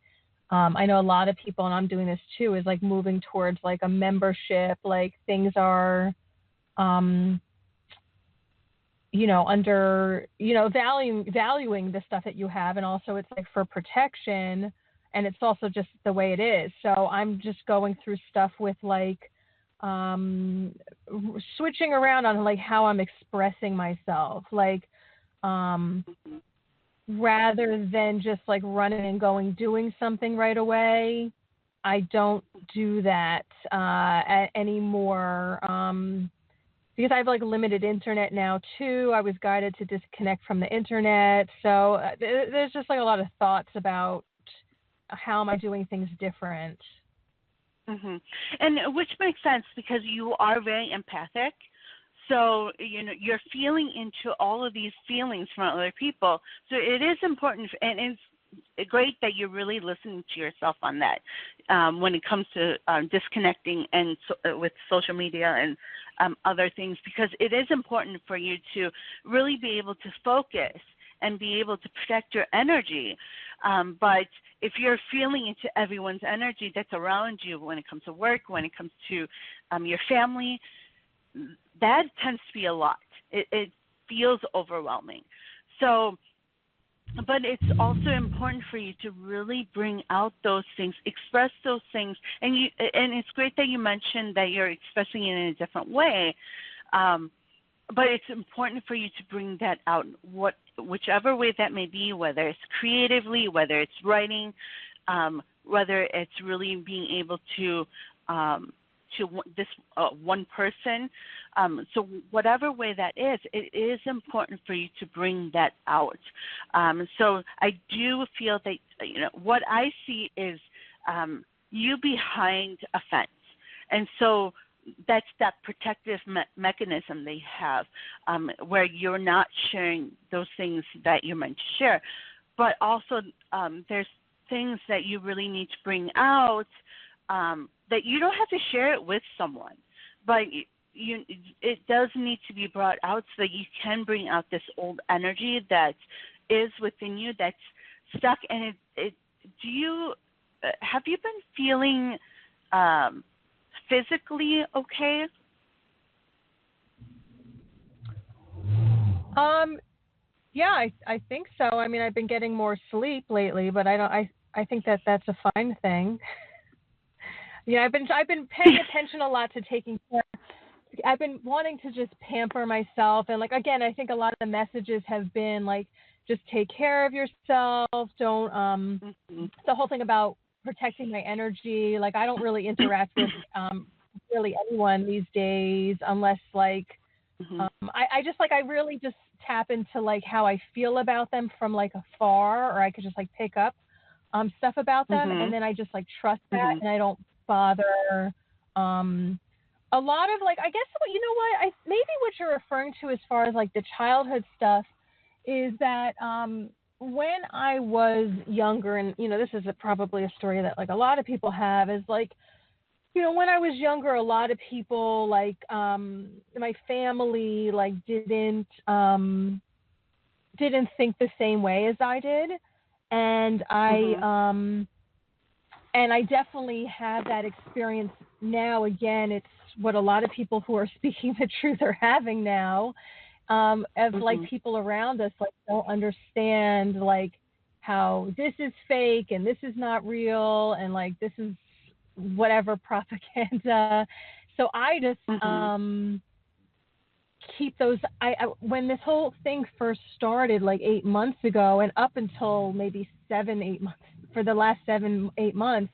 I know a lot of people, and I'm doing this too, is like moving towards like a membership, like things are under, valuing the stuff that you have. And also it's like for protection, and it's also just the way it is. So I'm just going through stuff with like switching around on like how I'm expressing myself, like rather than just like running and doing something right away. I don't do that anymore. Because I have like limited internet now too. I was guided to disconnect from the internet. So there's just like a lot of thoughts about how am I doing things different. Mm-hmm. And which makes sense because you are very empathic. So, you're feeling into all of these feelings from other people. So it is important, and it's great that you're really listening to yourself on that when it comes to disconnecting and with social media and other things, because it is important for you to really be able to focus and be able to protect your energy. But if you're feeling into everyone's energy that's around you when it comes to work, when it comes to your family, that tends to be a lot. It feels overwhelming. So, but it's also important for you to really bring out those things, express those things, and it's great that you mentioned that you're expressing it in a different way. But it's important for you to bring that out, whichever way that may be, whether it's creatively, whether it's writing, whether it's really being able to this one person. So whatever way that is, it is important for you to bring that out. So I do feel that, what I see is you behind a fence. And so that's that protective mechanism they have, where you're not sharing those things that you're meant to share. But also there's things that you really need to bring out that you don't have to share it with someone, but it does need to be brought out so that you can bring out this old energy that is within you that's stuck. And do you have you been feeling physically okay? Yeah, I think so. I mean, I've been getting more sleep lately, but I think that's a fine thing. Yeah, I've been paying attention a lot to taking care. I've been wanting to just pamper myself, and again, I think a lot of the messages have been just take care of yourself. Don't the whole thing about protecting my energy. I don't really interact with really anyone these days unless I really just tap into how I feel about them from afar, or I could just pick up stuff about them, and then I just trust that, and I don't bother. A lot of I guess maybe what you're referring to as far as the childhood stuff is that when I was younger, and this is probably a story that a lot of people have, is when I was younger, a lot of people my family didn't think the same way as I did, and I definitely have that experience now. Again, it's what a lot of people who are speaking the truth are having now, of people around us don't understand how this is fake and this is not real, and this is whatever propaganda. So I just keep those. I when this whole thing first started 8 months ago, and up until maybe 7-8 months, for the last 7-8 months,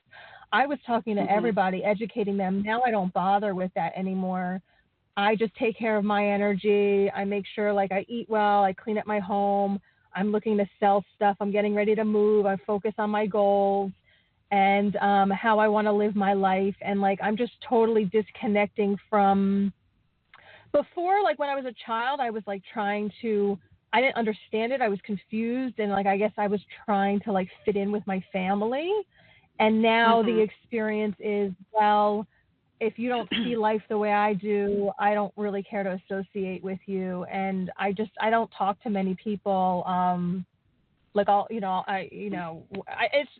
I was talking to everybody, educating them. Now I don't bother with that anymore. I just take care of my energy. I make sure I eat well. I clean up my home. I'm looking to sell stuff. I'm getting ready to move. I focus on my goals and how I want to live my life. And I'm just totally disconnecting from before. When I was a child, I was I didn't understand it. I was confused. And I guess I was trying to fit in with my family. And now the experience is, well, if you don't see life the way I do, I don't really care to associate with you. And I don't talk to many people. It's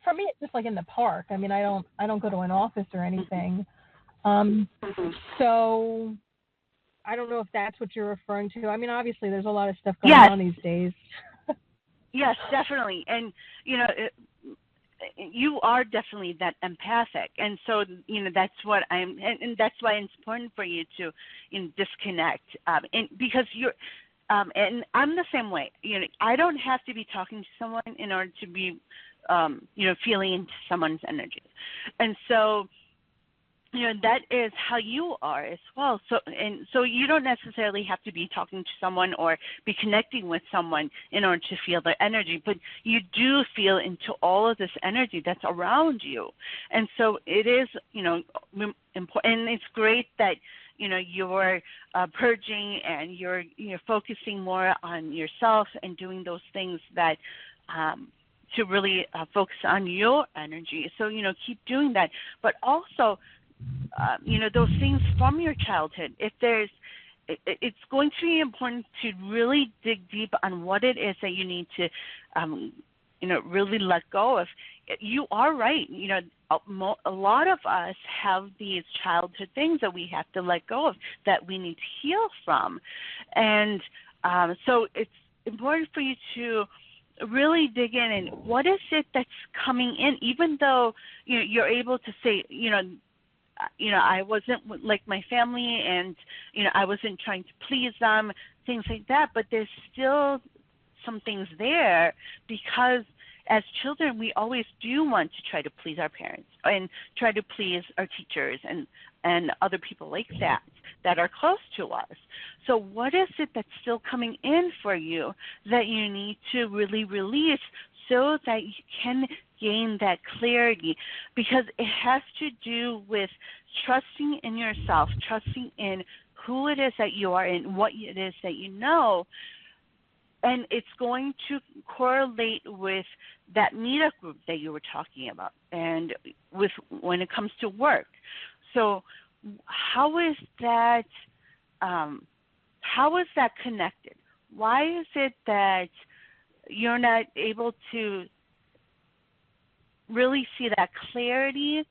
for me, it's just in the park. I mean, I don't go to an office or anything. So I don't know if that's what you're referring to. I mean, obviously there's a lot of stuff going on these days. Yes, definitely. And, you are definitely that empathic. And so, that's what and that's why it's important for you to disconnect. And because you're, and I'm the same way. I don't have to be talking to someone in order to be, feeling into someone's energy. And so, that is how you are as well. So you don't necessarily have to be talking to someone or be connecting with someone in order to feel their energy, but you do feel into all of this energy that's around you. And so it is, important. And it's great that, you're purging and you're focusing more on yourself and doing those things that to really focus on your energy. So, keep doing that. But also, those things from your childhood, it's going to be important to really dig deep on what it is that you need to, really let go of. You are right. A lot of us have these childhood things that we have to let go of, that we need to heal from. And so it's important for you to really dig in and what is it that's coming in, even though you're able to say, I wasn't like my family, and I wasn't trying to please them, things like that. But there's still some things there because as children, we always do want to try to please our parents and try to please our teachers and other people like that are close to us. So what is it that's still coming in for you that you need to really release so that you can gain that clarity? Because it has to do with trusting in yourself, trusting in who it is that you are and what it is that you know. And it's going to correlate with that meetup group that you were talking about and with when it comes to work. So how is that connected? Why is it that you're not able to really see that clarity?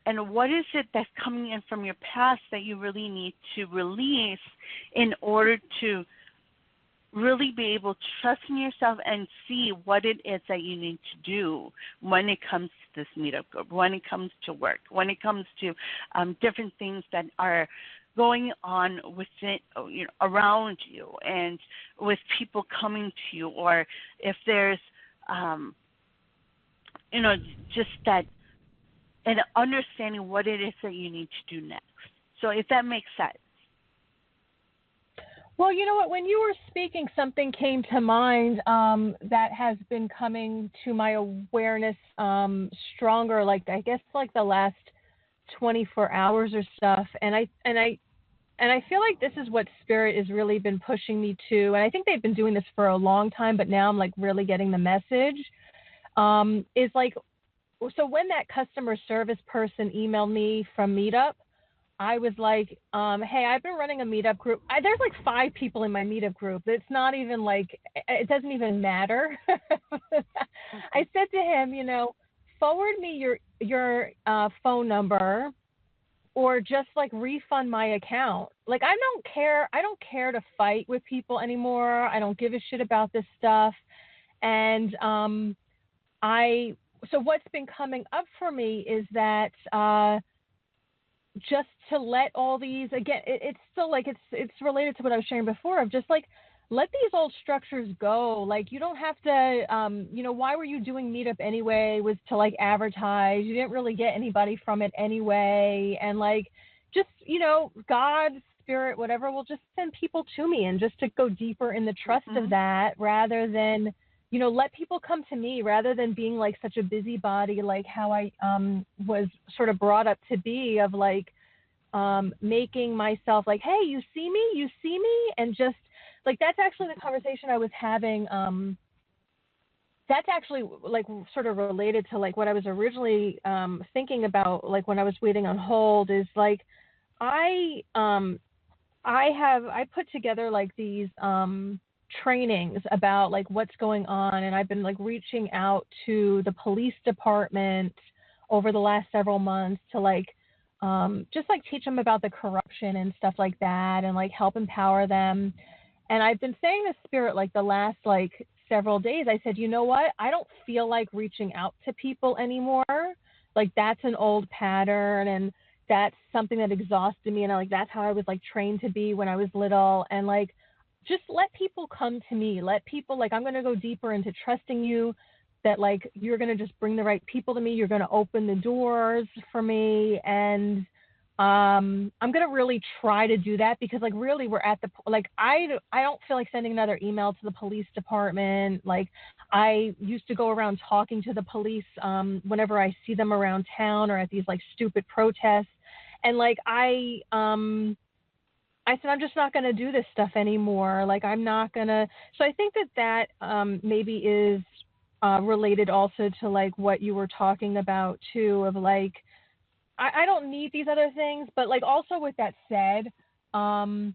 And what is it that's coming in from your past that you really need to release in order to really be able to trust in yourself and see what it is that you need to do when it comes to this meetup group, when it comes to work, when it comes to different things that are going on within, around you and with people coming to you, or if there's, just that and understanding what it is that you need to do next. So if that makes sense. Well, you know what? When you were speaking, something came to mind that has been coming to my awareness stronger, like I guess like the last 24 hours or stuff. And I feel like this is what Spirit has really been pushing me to. And I think they've been doing this for a long time, but now I'm like really getting the message. Is like, so when that customer service person emailed me from Meetup, I was like, hey, I've been running a meetup group. There's like 5 people in my meetup group. It's not even like, it doesn't even matter. I said to him, forward me your phone number or just like refund my account. Like, I don't care to fight with people anymore. I don't give a shit about this stuff. And so what's been coming up for me is that just to let all these, again, it's still like it's related to what I was sharing before of just like let these old structures go. Like, you don't have to, why were you doing Meetup anyway? Was to like advertise. You didn't really get anybody from it anyway. And like, just, God, Spirit, whatever, will just send people to me, and just to go deeper in the trust of that rather than, let people come to me rather than being like such a busybody, like how I was sort of brought up to be, of like making myself like, hey, you see me? And just like, that's actually the conversation I was having. That's actually like sort of related to like what I was originally thinking about, like when I was waiting on hold, is like I put together like these trainings about like what's going on, and I've been like reaching out to the police department over the last several months to like just like teach them about the corruption and stuff like that, and like help empower them. And I've been saying to Spirit like the last like several days, I said, you know what, I don't feel like reaching out to people anymore. Like, that's an old pattern, and that's something that exhausted me, and that's how I was like trained to be when I was little. And like, just let people come to me. Let people, like, I'm going to go deeper into trusting you, that like you're going to just bring the right people to me. You're going to open the doors for me. And I'm going to really try to do that, because like really we're at the, like, I don't feel like sending another email to the police department. Like, I used to go around talking to the police whenever I see them around town or at these like stupid protests. And like, I said, I'm just not going to do this stuff anymore. Like, I'm not going to. So I think that maybe is related also to like what you were talking about too, of like, I don't need these other things. But like, also with that said, I'm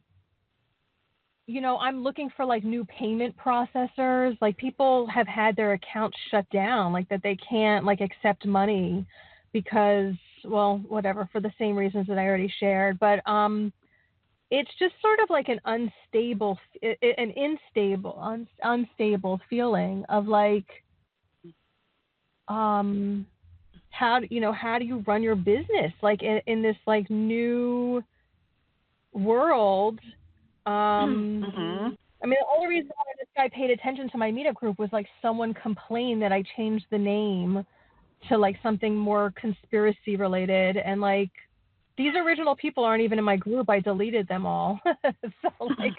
looking for like new payment processors. Like, people have had their accounts shut down, like that they can't like accept money because, well, whatever, for the same reasons that I already shared. But it's just sort of like an unstable feeling of like, how do you run your business like in this like new world? I mean, the only reason I wanted to I paid attention to my meetup group was like someone complained that I changed the name to like something more conspiracy related, and like these original people aren't even in my group. I deleted them all. So like,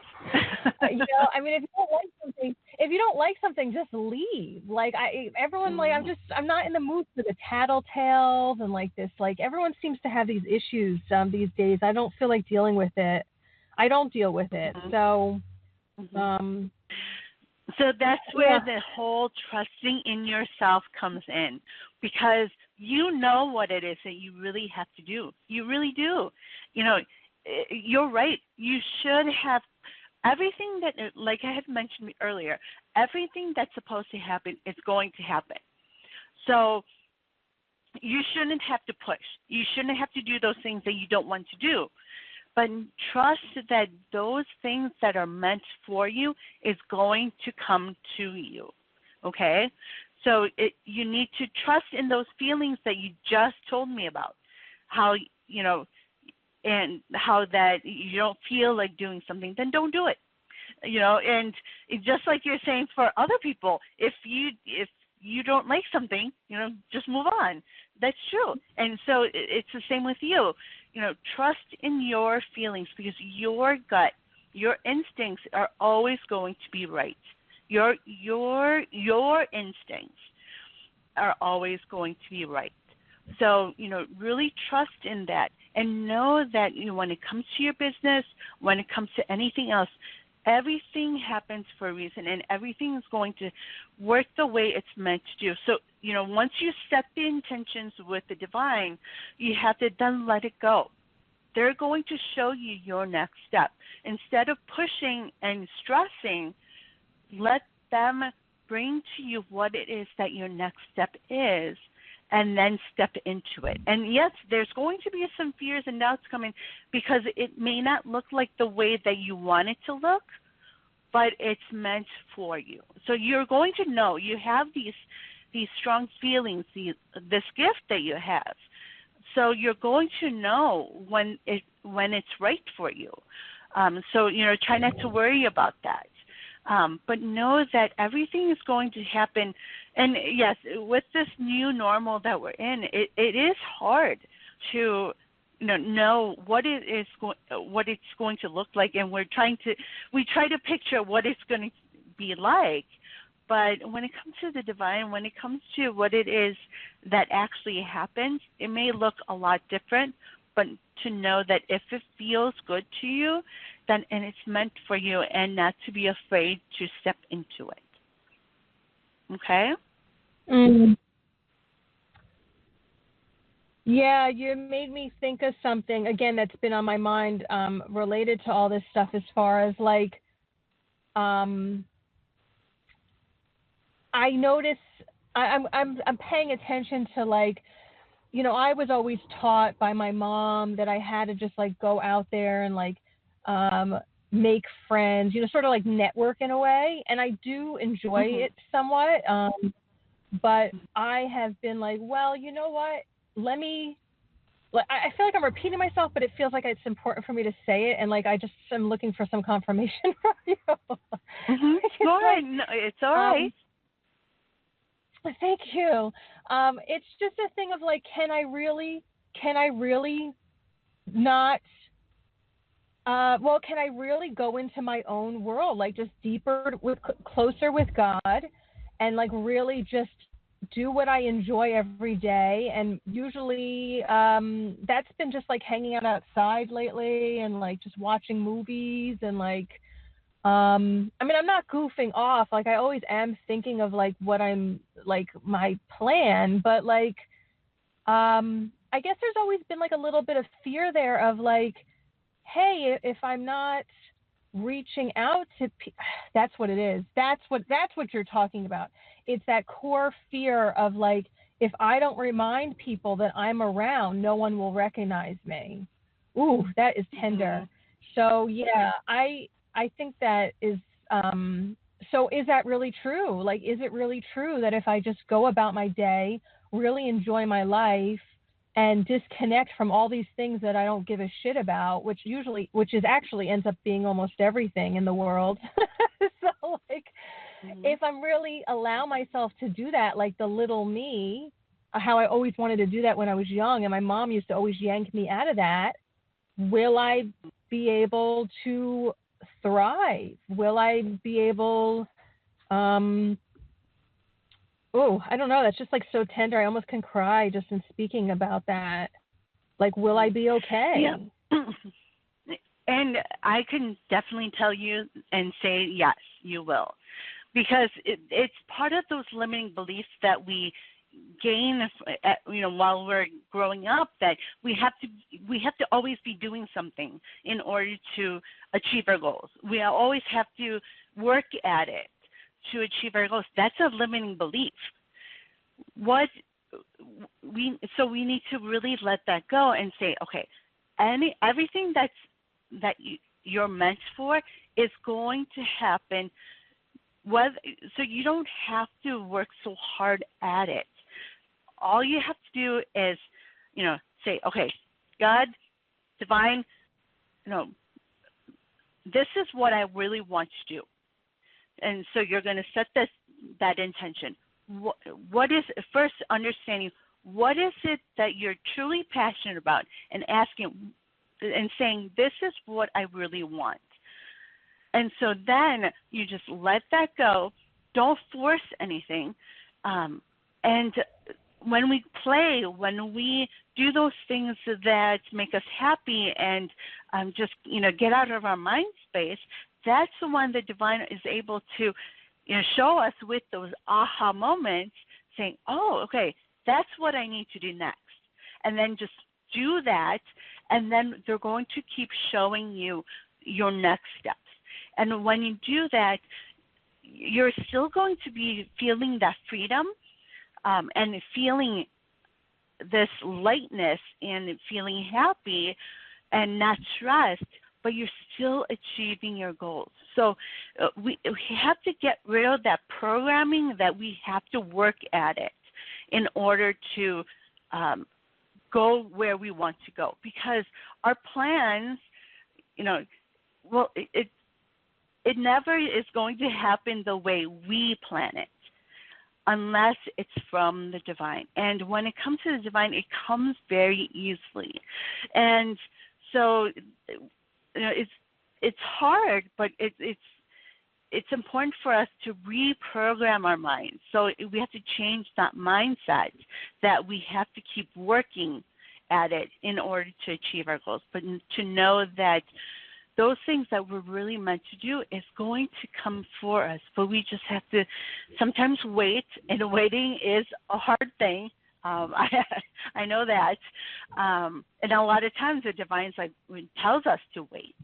you know, I mean, if you don't like something, just leave. Like everyone, like I'm not in the mood for the tattletales and like this. Like everyone seems to have these issues these days. I don't feel like dealing with it. I don't deal with it. So, So that's where the whole trusting in yourself comes in, because you know what it is that you really have to do. You really do. You know, you're right. You should have everything that, like I had mentioned earlier, everything that's supposed to happen is going to happen. So you shouldn't have to push. You shouldn't have to do those things that you don't want to do. But trust that those things that are meant for you is going to come to you, okay? So you need to trust in those feelings that you just told me about, how, you know, and how that you don't feel like doing something, then don't do it, you know. And just like you're saying for other people, if you don't like something, you know, just move on. That's true. And so it's the same with you. You know, trust in your feelings, because your gut, your instincts are always going to be right. Your instincts are always going to be right. So, you know, really trust in that, and know that, you know, when it comes to your business, when it comes to anything else, everything happens for a reason, and everything is going to work the way it's meant to do. So, you know, once you set the intentions with the divine, you have to then let it go. They're going to show you your next step. Instead of pushing and stressing, let them bring to you what it is that your next step is, and then step into it. And yes, there's going to be some fears and doubts coming, because it may not look like the way that you want it to look, but it's meant for you. So you're going to know you have these strong feelings, this gift that you have. So you're going to know when it's right for you. So, you know, try not to worry about that. But know that everything is going to happen. And yes, with this new normal that we're in, it is hard to know what it's going to look like, and we try to picture what it's going to be like. But when it comes to the divine, when it comes to what it is that actually happens, it may look a lot different. But to know that if it feels good to you, then and it's meant for you, and not to be afraid to step into it. Okay? Yeah, you made me think of something, again, that's been on my mind related to all this stuff, as far as like, I notice I'm paying attention to, like, you know, I was always taught by my mom that I had to just like go out there and like make friends, you know, sort of like network in a way. And I do enjoy it somewhat. But I have been like, well, you know what? I feel like I'm repeating myself, but it feels like it's important for me to say it. And like, I just am looking for some confirmation from you. It's all right. No, it's all right. Thank you. It's just a thing of like, can I really not, can I really go into my own world, like just deeper, closer with God, and like really just do what I enjoy every day? And usually that's been just like hanging out outside lately, and like just watching movies, and like, I mean, I'm not goofing off. Like, I always am thinking of like what I'm like my plan, but like, I guess there's always been like a little bit of fear there of like, hey, if I'm not reaching out to that's what it is. That's what you're talking about. It's that core fear of like, if I don't remind people that I'm around, no one will recognize me. Ooh, that is tender. So yeah, I think that is, so is that really true? Like, is it really true that if I just go about my day, really enjoy my life, and disconnect from all these things that I don't give a shit about, which actually ends up being almost everything in the world. So like, if I'm really allow myself to do that, like the little me, how I always wanted to do that when I was young, and my mom used to always yank me out of that, will I be able to thrive? Will I be able, I don't know. That's just like so tender. I almost can cry just in speaking about that. Like, will I be okay? Yeah. And I can definitely tell you and say, yes, you will. Because it's part of those limiting beliefs that we gain, while we're growing up, that we have to always be doing something in order to achieve our goals. We always have to work at it to achieve our goals. That's a limiting belief. So we need to really let that go and say, okay, everything that you're meant for is going to happen. So you don't have to work so hard at it. All you have to do is, say, okay, God, divine, this is what I really want to do. And so you're going to set that intention. What is, first understanding, what is it that you're truly passionate about, and asking and saying, this is what I really want. And so then you just let that go. Don't force anything. And when we play, when we do those things that make us happy and just, get out of our mind space, that's the one the divine is able to, show us with those aha moments, saying, oh, okay, that's what I need to do next. And then just do that, and then they're going to keep showing you your next steps. And when you do that, you're still going to be feeling that freedom and feeling this lightness and feeling happy and not stressed, but you're still achieving your goals. So we have to get rid of that programming that we have to work at it in order to go where we want to go. Because our plans, it never is going to happen the way we plan it, unless it's from the divine. And when it comes to the divine, it comes very easily. And so, it's hard, but it's important for us to reprogram our minds. So we have to change that mindset that we have to keep working at it in order to achieve our goals, but to know that those things that we're really meant to do is going to come for us, but we just have to sometimes wait, and waiting is a hard thing. I know that. And a lot of times the divine tells us to wait.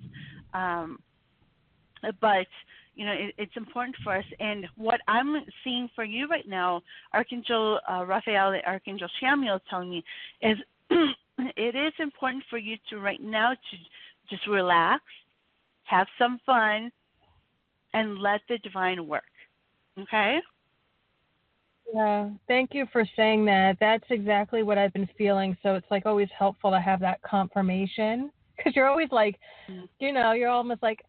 But, it's important for us. And what I'm seeing for you right now, Archangel Raphael and Archangel Samuel is telling me, is it is important for you to right now to just relax, have some fun, and let the divine work. Okay? Yeah, thank you for saying that. That's exactly what I've been feeling. So it's like always helpful to have that confirmation, because you're always like, you're almost like,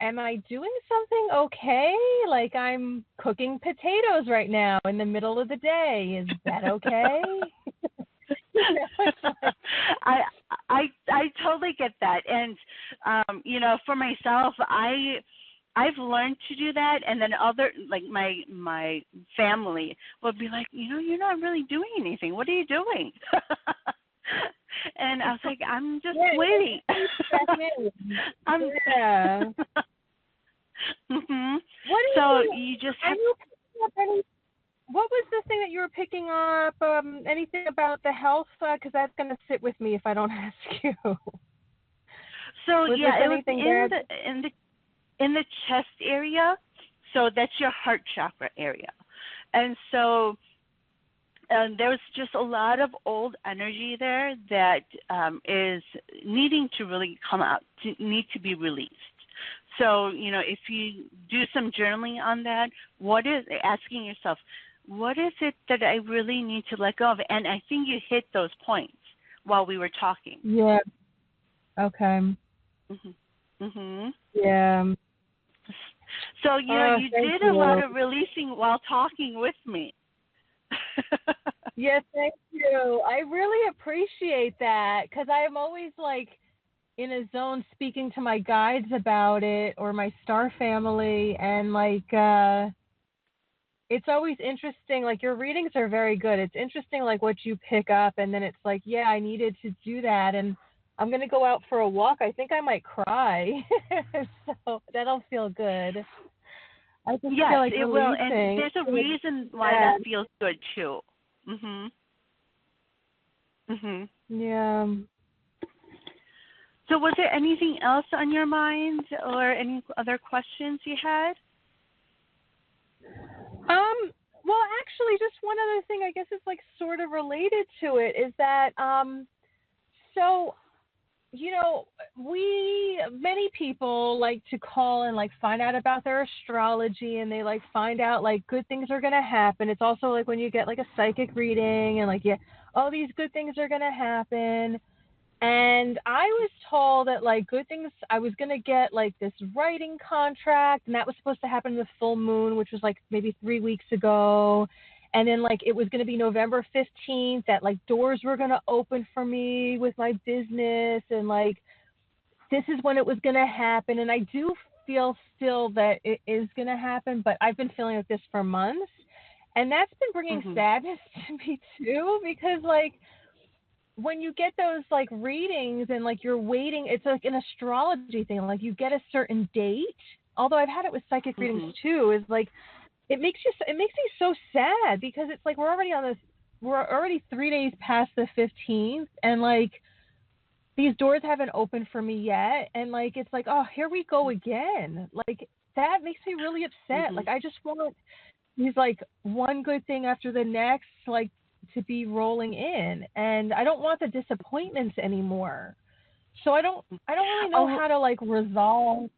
am I doing something okay? Like I'm cooking potatoes right now in the middle of the day. Is that okay? I totally get that. And, for myself, I've learned to do that, and then my family would be like, you're not really doing anything. What are you doing? And I was like, I'm just waiting. Yeah. Mm-hmm. You just have. Are you picking up any? What was the thing that you were picking up? Anything about the health? Because that's going to sit with me if I don't ask you. So was it was in the chest area. So that's your heart chakra area, and so there's just a lot of old energy there that is needing to really come out, need to be released. So if you do some journaling on that, asking yourself, what is it that I really need to let go of? And I think you hit those points while we were talking. Yeah. Okay. Mhm. Mhm. Yeah. So, you thank did a lot you. of releasing while talking with me. Yes, thank you. I really appreciate that because I'm always like in a zone speaking to my guides about it or my star family, and like it's always interesting. Like your readings are very good. It's interesting like what you pick up, and then it's like, yeah, I needed to do that, and I'm gonna go out for a walk. I think I might cry, so that'll feel good. I just Yes, feel like it will, and releasing. there's a reason why Yeah. that feels good too. Yeah. So, was there anything else on your mind, or any other questions you had? Well, actually, just one other thing. I guess it's like sort of related to it is that so many people like to call and like find out about their astrology, and they like find out like good things are going to happen. It's also like when you get like a psychic reading and like, yeah, all these good things are going to happen. And I was told that like good things, I was going to get like this writing contract, and that was supposed to happen in the full moon, which was like maybe 3 weeks ago. And then like it was going to be November 15th that like doors were going to open for me with my business, and like this is when it was going to happen. And I do feel still that it is going to happen, but I've been feeling like this for months. And that's been bringing sadness to me too, because like when you get those like readings and like you're waiting, it's like an astrology thing. Like you get a certain date. Although I've had it with psychic readings too, is like it makes me so sad because it's like we're already 3 days past the 15th, and like these doors haven't opened for me yet, and like it's like, oh, here we go again. Like that makes me really upset. Like I just want these like one good thing after the next, like to be rolling in, and I don't want the disappointments anymore. So I don't really know how to like resolve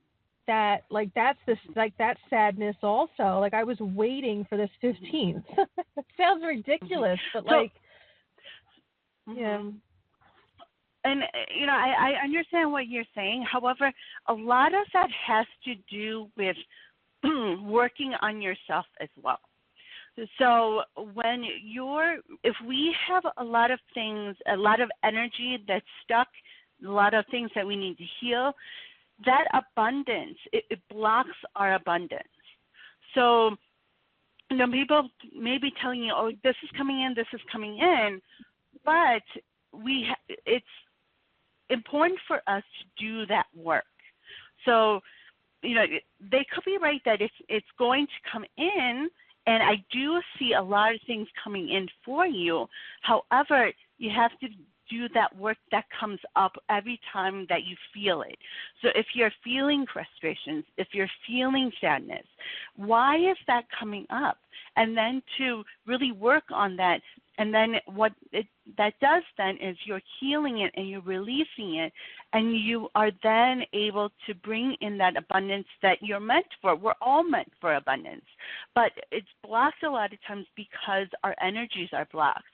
that. Like that's that sadness also. Like I was waiting for this 15th. It sounds ridiculous, but like yeah. And I understand what you're saying. However, a lot of that has to do with working on yourself as well. So if we have a lot of things, a lot of energy that's stuck, a lot of things that we need to heal, that abundance, it blocks our abundance. So, people may be telling you, oh, this is coming in, but it's important for us to do that work. So, they could be right that it's going to come in. And I do see a lot of things coming in for you. However, you have to do that work that comes up every time that you feel it. So if you're feeling frustrations, if you're feeling sadness, why is that coming up? And then to really work on that. And then that does then is you're healing it and you're releasing it, and you are then able to bring in that abundance that you're meant for. We're all meant for abundance, but it's blocked a lot of times because our energies are blocked,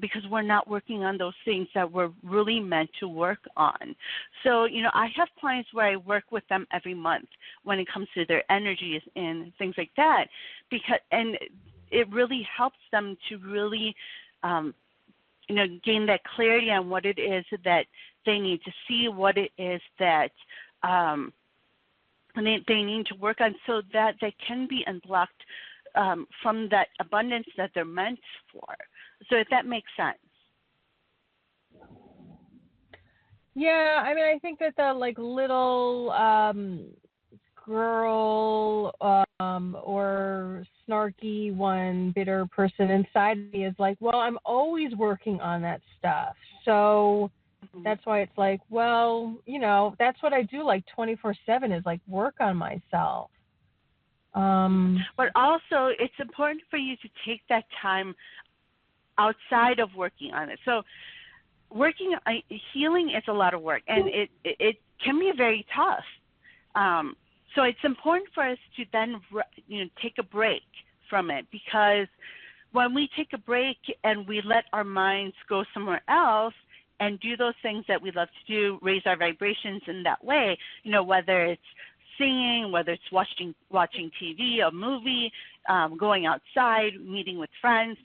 because we're not working on those things that we're really meant to work on. So, I have clients where I work with them every month when it comes to their energies and things like that, and it really helps them to really, gain that clarity on what it is that they need to see, what it is that they need to work on, so that they can be unblocked from that abundance that they're meant for. So if that makes sense. Yeah, I mean, I think that the like little girl or snarky one, bitter person inside me is like, well, I'm always working on that stuff. So that's why it's like, well, that's what I do like 24/7 is like work on myself. But also, it's important for you to take that time outside of working on it. So healing is a lot of work, and it can be very tough. So it's important for us to then take a break from it, because when we take a break and we let our minds go somewhere else and do those things that we love to do, raise our vibrations in that way, whether it's singing, whether it's watching TV, a movie, going outside, meeting with friends.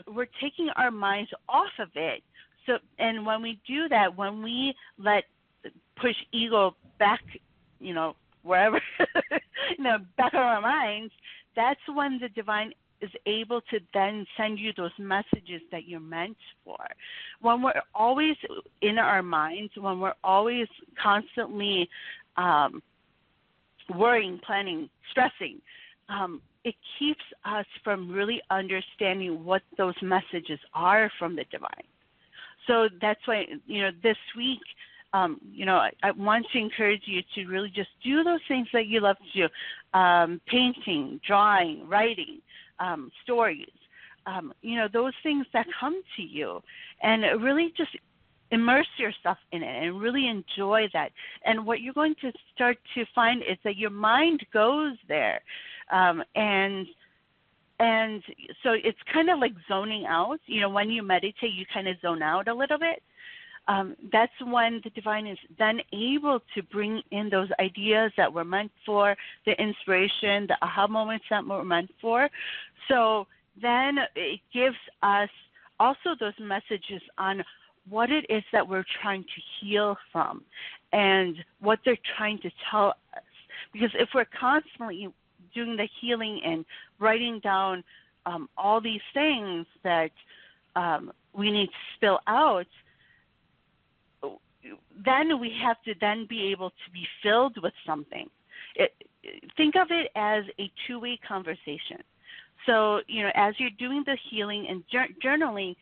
We're taking our minds off of it. So, and when we do that, when we push ego back, wherever, back on our minds, that's when the divine is able to then send you those messages that you're meant for. When we're always in our minds, when we're always constantly worrying, planning, stressing, it keeps us from really understanding what those messages are from the divine. So that's why, this week, I want to encourage you to really just do those things that you love to do, painting, drawing, writing, stories, those things that come to you, and really just immerse yourself in it and really enjoy that. And what you're going to start to find is that your mind goes there, and so it's kind of like zoning out. When you meditate, you kind of zone out a little bit. That's when the divine is then able to bring in those ideas that we're meant for, the inspiration, the aha moments that we're meant for. So then it gives us also those messages on what it is that we're trying to heal from and what they're trying to tell us. Because if we're constantly doing the healing and writing down all these things that we need to spill out, then we have to then be able to be filled with something. Think of it as a two-way conversation. So, as you're doing the healing and journaling,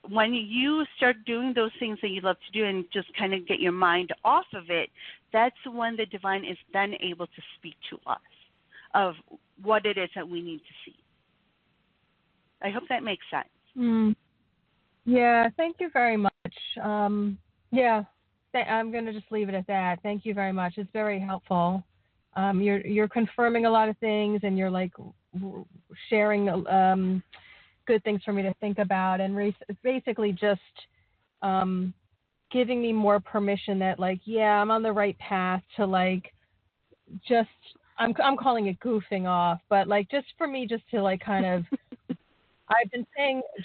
when you start doing those things that you love to do and just kind of get your mind off of it, that's when the divine is then able to speak to us of what it is that we need to see. I hope that makes sense. Yeah, thank you very much. Yeah, I'm going to just leave it at that. Thank you very much. It's very helpful. You're confirming a lot of things, and you're like sharing good things for me to think about, and basically just giving me more permission that, like, yeah, I'm on the right path to, like, just I'm calling it goofing off, but like just for me just to like kind of I've been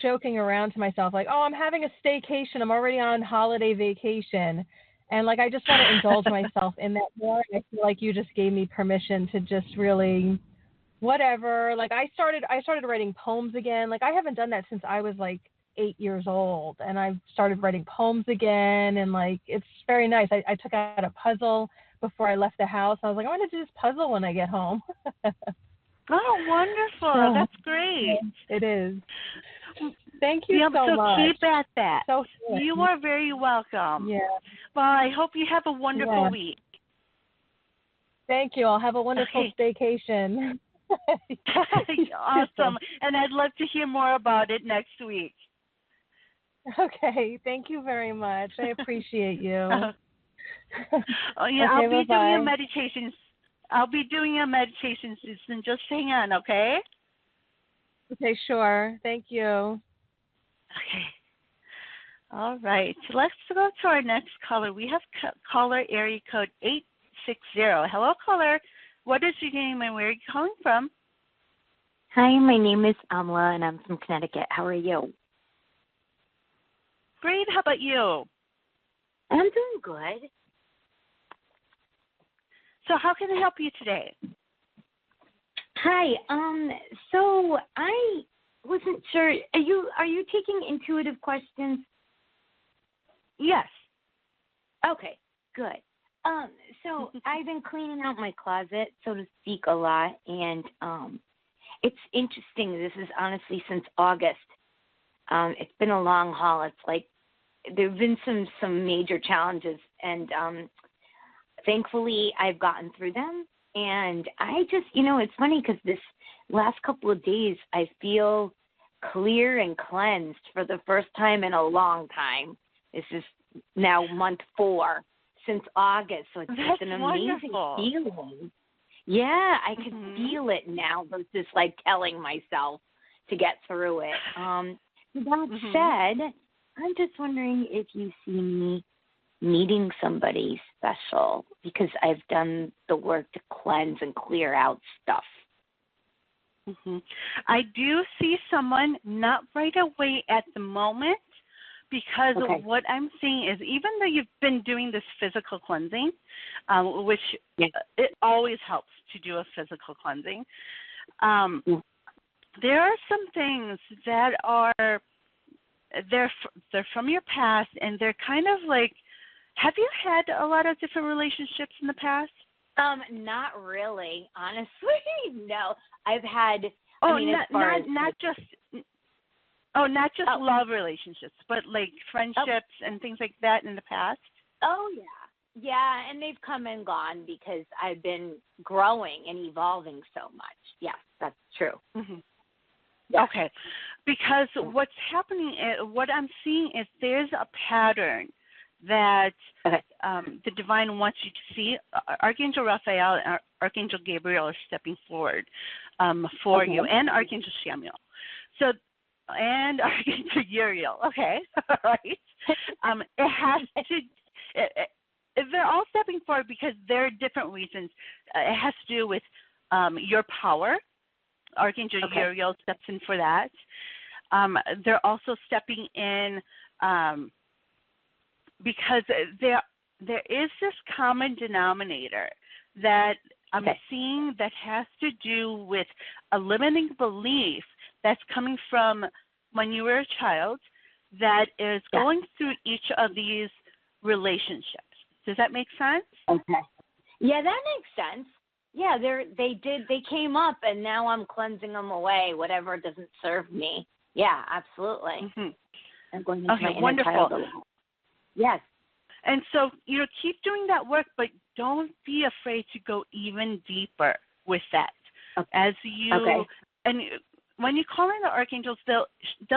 joking around to myself, like, oh, I'm having a staycation. I'm already on holiday vacation. And like, I just want to indulge myself in that more. And I feel like you just gave me permission to just really, whatever. Like I started writing poems again. Like I haven't done that since I was like 8 years old. And I've started writing poems again. And like, it's very nice. I took out a puzzle before I left the house. I was like, I want to do this puzzle when I get home. Oh, wonderful. That's great. It is. Thank you so much. So keep at that. So you are very welcome. Yeah. Well, I hope you have a wonderful week. Thank you. I'll have a wonderful staycation. Awesome. And I'd love to hear more about it next week. Okay. Thank you very much. I appreciate you. Oh, yeah, okay, I'll be bye-bye. doing a meditation. I'll be doing a meditation, Susan. Just hang on, okay? Okay, sure. Thank you. Okay. All right. Let's go to our next caller. We have caller area code 860. Hello, caller. What is your name and where are you calling from? Hi, my name is Amla, and I'm from Connecticut. How are you? Great. How about you? I'm doing good. So how can I help you today? Hi. So I wasn't sure. Are you taking intuitive questions? Yes. Okay. Good. So I've been cleaning out my closet, so to speak, a lot, and it's interesting. This is honestly since August. It's been a long haul. It's like there've been some major challenges, and thankfully, I've gotten through them, and I just, it's funny because this last couple of days, I feel clear and cleansed for the first time in a long time. This is now month 4 since August, so it's just an amazing feeling. Yeah, I can feel it now versus like telling myself to get through it. That said, I'm just wondering if you see me meeting somebody special because I've done the work to cleanse and clear out stuff. Mm-hmm. I do see someone, not right away at the moment, because what I'm seeing is even though you've been doing this physical cleansing, which it always helps to do a physical cleansing, there are some things that are they're from your past, and they're kind of like, have you had a lot of different relationships in the past? Not really, honestly. No, I've had. Not just love relationships, but like friendships and things like that in the past. Oh yeah, and they've come and gone because I've been growing and evolving so much. Yes, that's true. Mm-hmm. Yeah. Okay, because what's happening, what I'm seeing is there's a pattern that the Divine wants you to see. Archangel Raphael and Archangel Gabriel are stepping forward for you, and Archangel Samuel. So, and Archangel Uriel. Okay, right. It has to. They're all stepping forward because there are different reasons. It has to do with your power. Archangel Uriel steps in for that. They're also stepping in because there is this common denominator that I'm seeing that has to do with a limiting belief that's coming from when you were a child that is going through each of these relationships. Does that make sense? Okay. Yeah, that makes sense. Yeah, they came up, and now I'm cleansing them away, whatever doesn't serve me. Yeah, absolutely. Mm-hmm. I'm going into my inner wonderful. child. Yes. And so, keep doing that work, but don't be afraid to go even deeper with that. Okay. As you and when you call in the archangels, they'll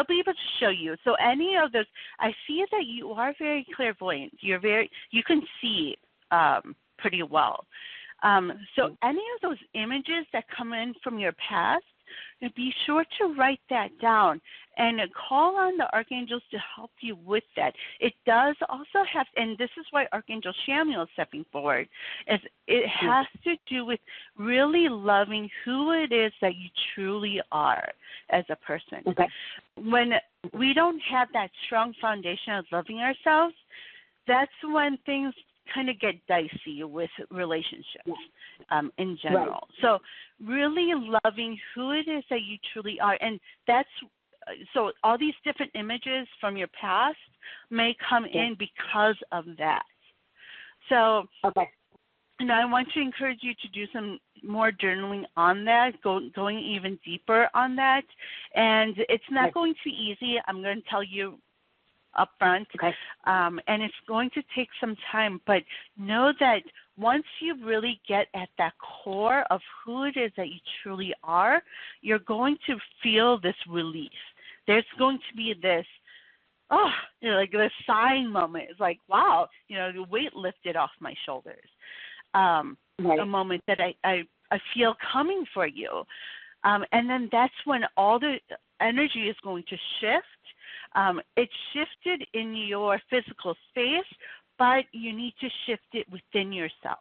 be able to show you. So any of those, I see that you are very clairvoyant. You can see pretty well. So any of those images that come in from your past, be sure to write that down and call on the archangels to help you with that. It does also have, and this is why Archangel Samuel is stepping forward, is it has to do with really loving who it is that you truly are as a person. Okay. When we don't have that strong foundation of loving ourselves, that's when things kind of get dicey with relationships in general. Right. So really loving who it is that you truly are. And that's, so all these different images from your past may come in because of that. So I want to encourage you to do some more journaling on that, going even deeper on that. And it's not going to be easy. I'm going to tell you up front, and it's going to take some time, but know that once you really get at that core of who it is that you truly are, you're going to feel this relief. There's going to be this, like this sighing moment. It's like, wow, the weight lifted off my shoulders. A moment that I feel coming for you. And then that's when all the energy is going to shift. It shifted in your physical space, but you need to shift it within yourself,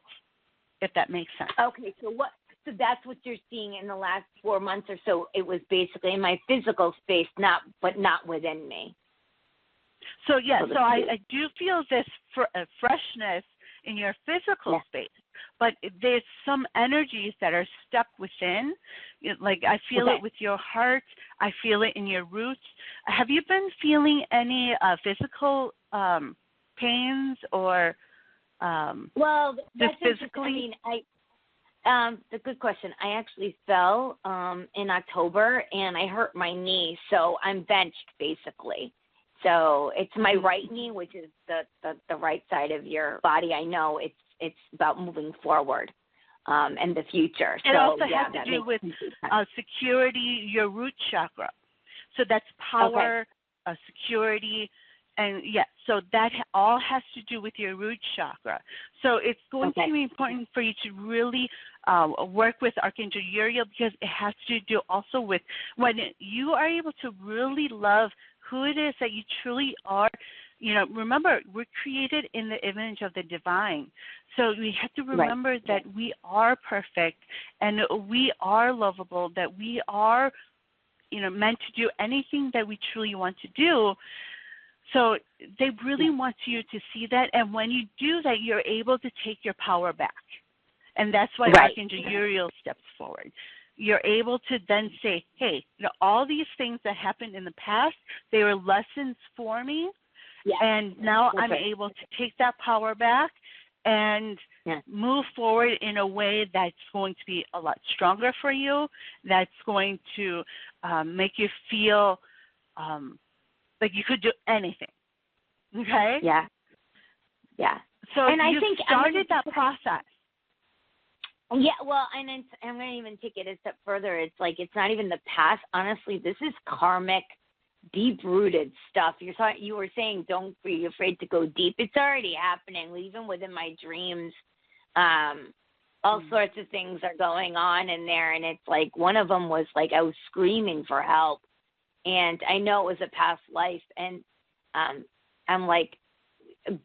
if that makes sense. Okay, so that's what you're seeing in the last 4 months or so. It was basically in my physical space, but not within me. So I do feel this freshness in your physical space, but there's some energies that are stuck within. Like I feel it with your heart. I feel it in your roots. Have you been feeling any physical pains or well, that's physically? That's a good question. I actually fell in October, and I hurt my knee, so I'm benched basically. So it's my right knee, which is the right side of your body. I know it's about moving forward and the future. It also has to do with security, your root chakra. So that's power, security, and so that all has to do with your root chakra. So it's going to be important for you to really work with Archangel Uriel, because it has to do also with when you are able to really love who it is that you truly are, then you can really feel this relief. There's going to be this, like this sighing moment. It's like, wow, the weight lifted off my shoulders. And then that's when all the energy is going to shift. It shifted in your physical space, but there's some energies that are stuck within. Like I feel it with your heart. I feel it in your roots. I feel it in your remember, we're created in the image of the divine. So we have to remember that we are perfect and we are lovable, that we are, meant to do anything that we truly want to do. So they really want you to see that. And when you do that, you're able to take your power back. And that's why Archangel Uriel steps forward. You're able to then say, hey, all these things that happened in the past, they were lessons for me. Yeah. And now I'm able to take that power back and move forward in a way that's going to be a lot stronger for you, that's going to make you feel like you could do anything. Okay? Yeah. Yeah. So you started that process. Yeah, well, and I'm going to even take it a step further. It's like it's not even the past. Honestly, this is karmic, deep-rooted stuff. You were saying don't be afraid to go deep. It's already happening, even within my dreams. All sorts of things are going on in there, and it's like one of them was like I was screaming for help, and I know it was a past life, and I'm like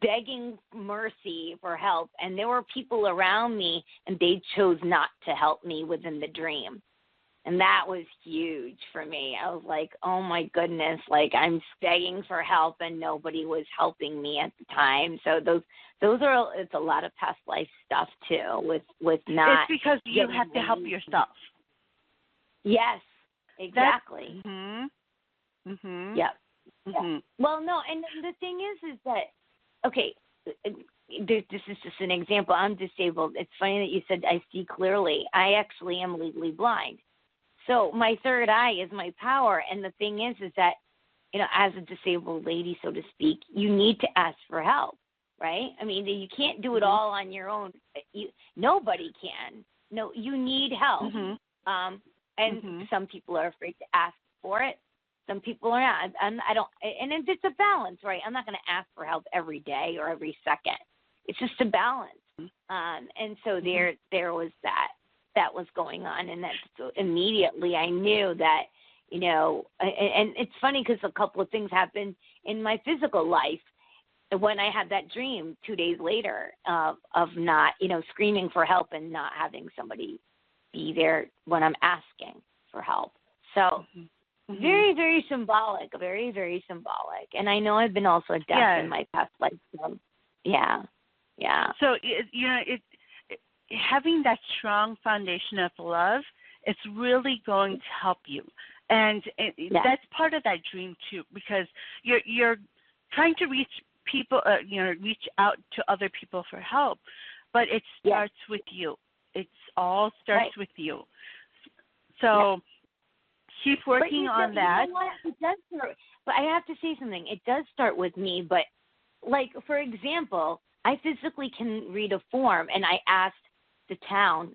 begging mercy for help, and there were people around me, and they chose not to help me within the dream. And that was huge for me. I was like, oh, my goodness, like I'm begging for help, and nobody was helping me at the time. So it's a lot of past life stuff, too, with not. It's because you have to help yourself. Yes, exactly. Yep. Mm-hmm. Yeah. Well, no, and the thing is that, okay, this is just an example. I'm disabled. It's funny that you said I see clearly. I actually am legally blind. So my third eye is my power. And the thing is that, as a disabled lady, so to speak, you need to ask for help, right? I mean, you can't do it all on your own. Nobody can. No, you need help. And some people are afraid to ask for it. Some people are not. And it's a balance, right? I'm not going to ask for help every day or every second. It's just a balance. And so there was that was going on, and so immediately I knew that, and it's funny because a couple of things happened in my physical life when I had that dream 2 days later of not, screaming for help and not having somebody be there when I'm asking for help. So. Very, very symbolic, very, very symbolic. And I know I've been also deaf in my past life. So, yeah. So, having that strong foundation of love, it's really going to help you. And that's part of that dream, too, because you're trying to reach people, reach out to other people for help. But it starts with you. It all starts with you. So... keep working on that. It does start, but I have to say something. It does start with me, but like, for example, I physically can read a form, and I asked the town,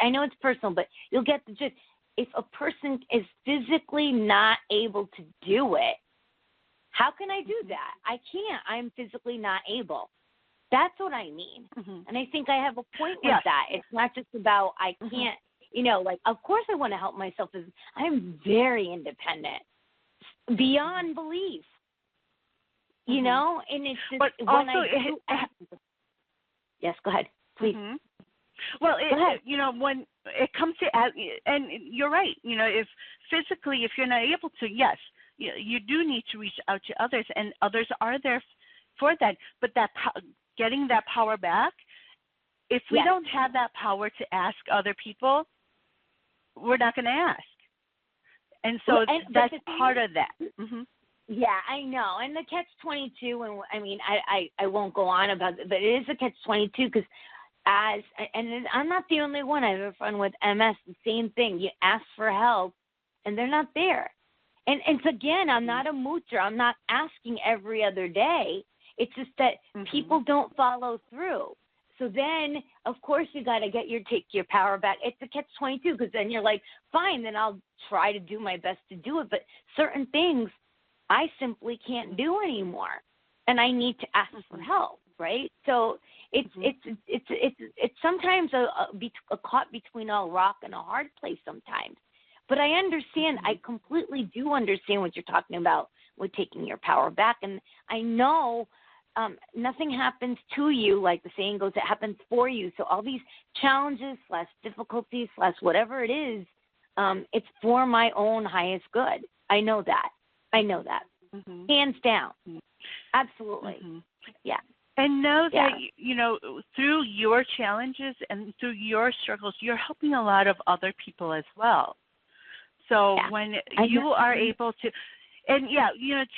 I know it's personal, but you'll get the gist. If a person is physically not able to do it, how can I do that? I can't. I'm physically not able. That's what I mean. And I think I have a point with that. It's not just about I can't. Of course I want to help myself. I'm very independent, beyond belief, and it's just but when also yes, go ahead, please. Well, when it comes to, and you're right, if physically, if you're not able to, yes, you do need to reach out to others, and others are there for that, but getting that power back, if we don't have that power to ask other people, we're not going to ask. And so that's part of that. Yeah, I know. And the catch-22, and I mean, I won't go on about it, but it is a catch-22 because and I'm not the only one. I have a friend with MS, the same thing. You ask for help, and they're not there. And it's, again, I'm not a moocher. I'm not asking every other day. It's just that people don't follow through. So then, of course, you got to take your power back. It's a catch-22 because then you're like, fine, then I'll try to do my best to do it. But certain things I simply can't do anymore, and I need to ask for help, right? So it's sometimes a caught between a rock and a hard place sometimes. But I understand. I completely do understand what you're talking about with taking your power back. And I know nothing happens to you, like the saying goes, it happens for you. So all these challenges / difficulties / whatever it is, it's for my own highest good. I know that. Mm-hmm. Hands down. Mm-hmm. Absolutely. Mm-hmm. Yeah. And know that, through your challenges and through your struggles, you're helping a lot of other people as well. So when you are able to, and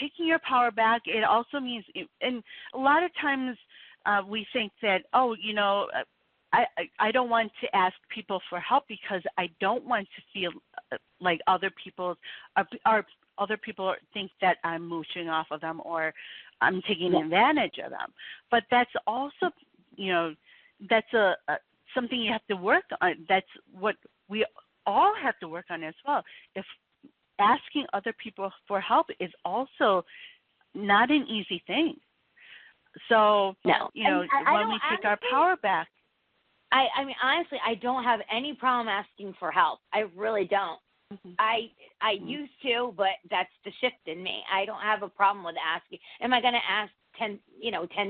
taking your power back, it also means, and a lot of times we think that, I don't want to ask people for help because I don't want to feel like other people think that I'm mooching off of them or I'm taking advantage of them. But that's also, that's something you have to work on. That's what we all have to work on as well. If asking other people for help is also not an easy thing. So, when we take our power back. I mean, honestly, I don't have any problem asking for help. I really don't. Mm-hmm. I used to, but that's the shift in me. I don't have a problem with asking. Am I going to ask 10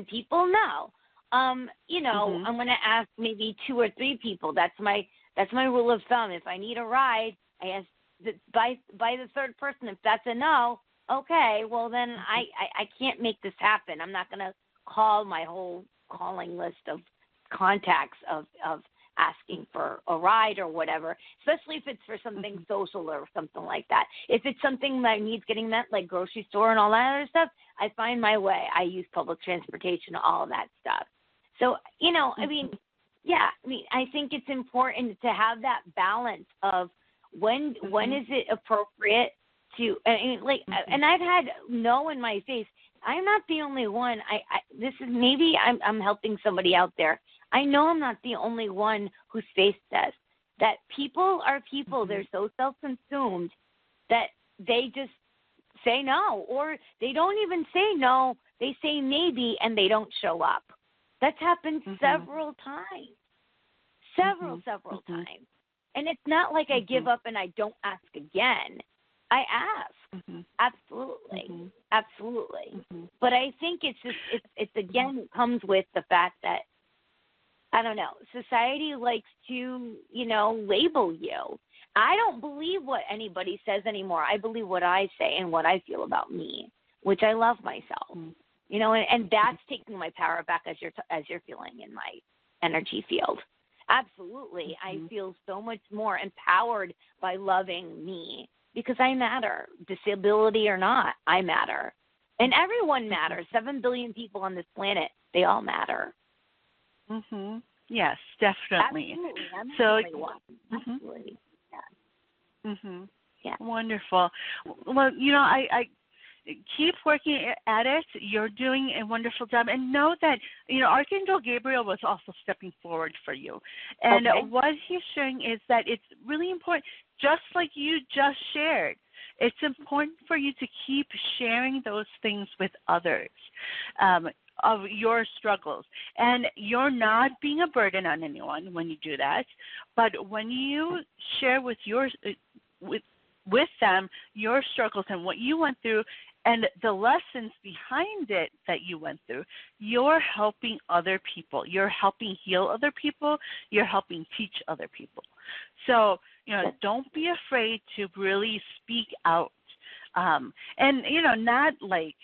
people? No. I'm going to ask maybe 2 or 3 people. That's my rule of thumb. If I need a ride, I ask by the third person. If that's a no, okay, well then I can't make this happen. I'm not going to call my whole calling list of contacts of asking for a ride or whatever, especially if it's for something social or something like that. If it's something that needs getting met, like grocery store and all that other stuff, I find my way. I use public transportation, all of that stuff. So, I think it's important to have that balance of when is it appropriate to, and I've had no in my face. I'm not the only one. This is maybe I'm helping somebody out there. I know I'm not the only one who's faced this. That people are people. They're so self-consumed that they just say no, or they don't even say no. They say maybe, and they don't show up. That's happened several times. Several times. And it's not like I give up and I don't ask again. I ask. Absolutely. Absolutely. But I think it's again comes with the fact that, I don't know, society likes to, label you. I don't believe what anybody says anymore. I believe what I say and what I feel about me, which I love myself. And that's taking my power back as you're feeling in my energy field. Absolutely. I feel so much more empowered by loving me because I matter. Disability or not, I matter. And everyone matters. 7 billion people on this planet, they all matter. Yes, definitely. Absolutely. I'm so, the only one. Absolutely. Yeah. Wonderful. Well, I keep working at it. You're doing a wonderful job. And know that, Archangel Gabriel was also stepping forward for you. And what he's sharing is that it's really important, just like you just shared, it's important for you to keep sharing those things with others. Of your struggles. And you're not being a burden on anyone when you do that. But when you share with with them your struggles and what you went through and the lessons behind it that you went through, you're helping other people. You're helping heal other people. You're helping teach other people. So, don't be afraid to really speak out. And, not like,